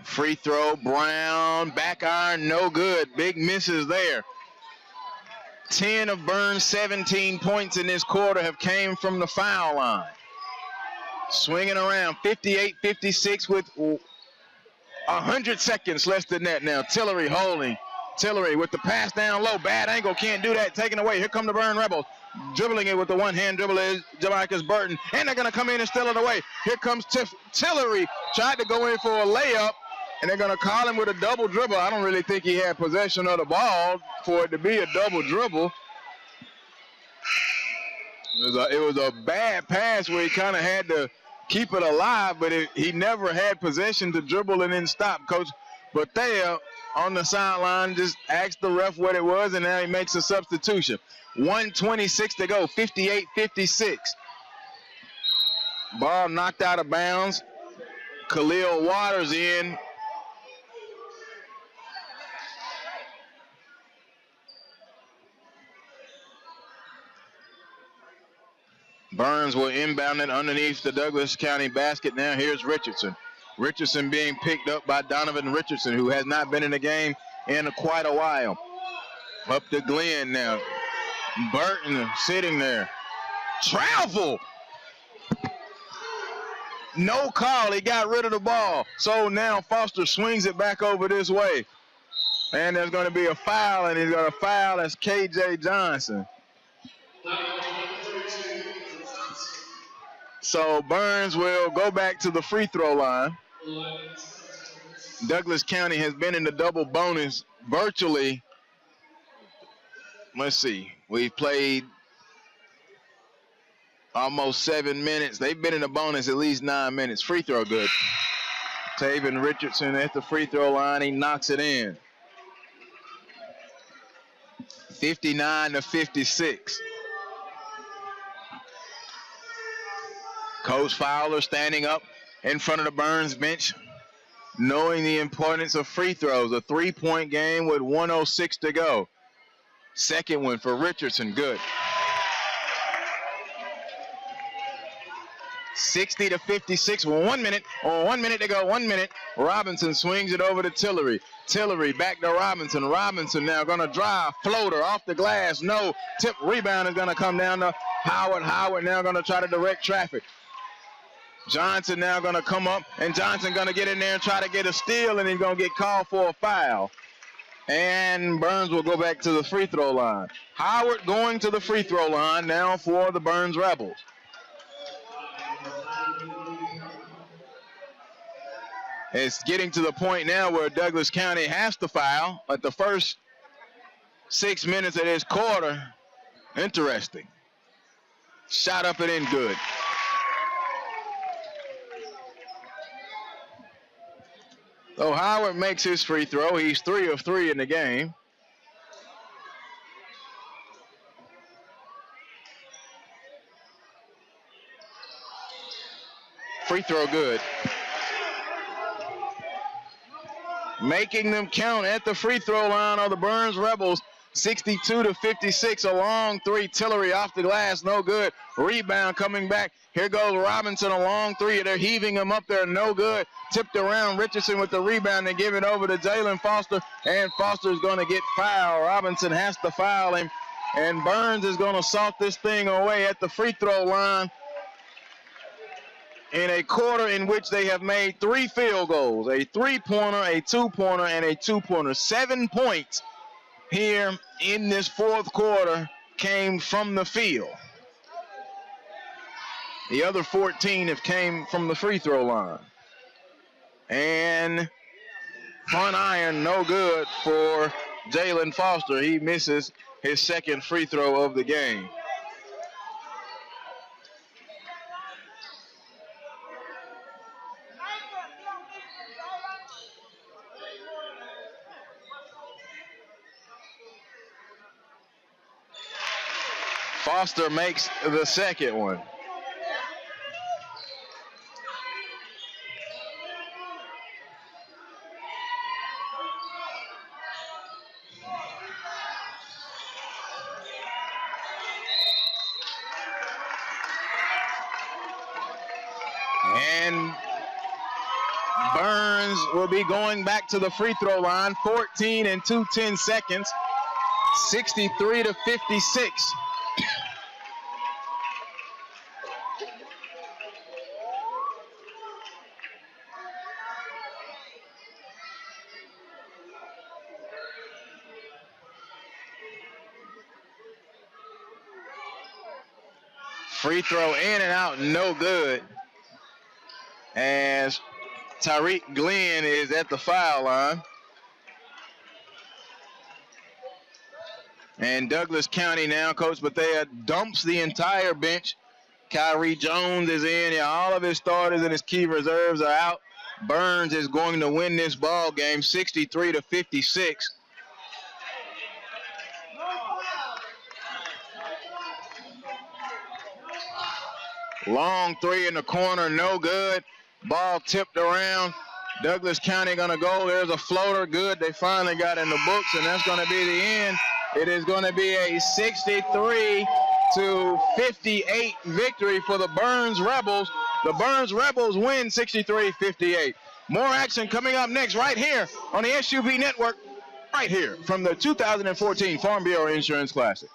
Free throw, Brown, back iron, no good. Big misses there. 10 of Byrnes' 17 points in this quarter have came from the foul line. Swinging around 58-56 with 100 seconds less than that now. Tillery holding. Tillery with the pass down low. Bad angle. Can't do that. Taken away. Here come the Byrne Rebels. Dribbling it with the one-hand dribble is Jamarcus Burton. And they're going to come in and steal it away. Here comes Tillery. Tried to go in for a layup. And they're going to call him with a double dribble. I don't really think he had possession of the ball for it to be a double dribble. It was a bad pass where he kind of had to keep it alive, but he never had possession to dribble and then stop. Coach Bethea on the sideline just asked the ref what it was, and now he makes a substitution. 1:26 to go, 58-56. Ball knocked out of bounds. Khalil Waters in. Byrnes will inbound it underneath the Douglas County basket. Now here's Richardson. Richardson being picked up by Donovan Richardson, who has not been in the game in quite a while. Up to Glenn now. Burton sitting there. Travel! No call. He got rid of the ball. So now Foster swings it back over this way. And there's going to be a foul, and he's going to foul as KJ Johnson. So Byrnes will go back to the free throw line. Douglas County has been in the double bonus virtually. Let's see. We've played almost 7 minutes. They've been in the bonus at least 9 minutes. Free throw good. Taven Richardson at the free throw line. He knocks it in. 59-56. Coach Fowler standing up in front of the Byrnes bench, knowing the importance of free throws. A 3-point game with 1:06 to go. Second one for Richardson, good. 60-56, 1 minute, or 1 minute to go, 1 minute. Robinson swings it over to Tillery. Tillery back to Robinson. Robinson now going to drive, floater off the glass, no. Tip rebound is going to come down to Howard. Howard now going to try to direct traffic. Johnson now going to come up, and Johnson going to get in there and try to get a steal, and he's going to get called for a foul. And Byrnes will go back to the free throw line. Howard going to the free throw line now for the Byrnes Rebels. It's getting to the point now where Douglas County has to foul at the first 6 minutes of this quarter. Interesting. Shot up and in good. So Howard makes his free throw. He's 3 of 3 in the game. Free throw good. Making them count at the free throw line are the Byrnes Rebels. 62-56, a long three. Tillery off the glass, no good. Rebound coming back. Here goes Robinson, a long three. They're heaving him up there, no good. Tipped around. Richardson with the rebound and give it over to Jalen Foster, and Foster's going to get fouled. Robinson has to foul him, and Byrnes is going to salt this thing away at the free throw line in a quarter in which they have made 3 field goals, a 3-pointer, a 2-pointer, and a 2-pointer. 7 points here in this fourth quarter came from the field. The other 14 have came from the free throw line. And front iron, no good for Jalen Foster. He misses his second free throw of the game. Foster makes the second one. And Byrnes will be going back to the free throw line. 14 and 2/10 seconds. 63 to 56. Free throw in and out, no good. As Tyreek Glenn is at the foul line. And Douglas County now, Coach Bethea dumps the entire bench. Kyrie Jones is in. Yeah, all of his starters and his key reserves are out. Byrnes is going to win this ball game 63 to 56. Long three in the corner, no good. Ball tipped around. Douglas County going to go. There's a floater, good. They finally got in the books, and that's going to be the end. It is going to be a 63 to 58 victory for the Byrnes Rebels. The Byrnes Rebels win 63-58. More action coming up next right here on the SUV Network, right here from the 2014 Farm Bureau Insurance Classic.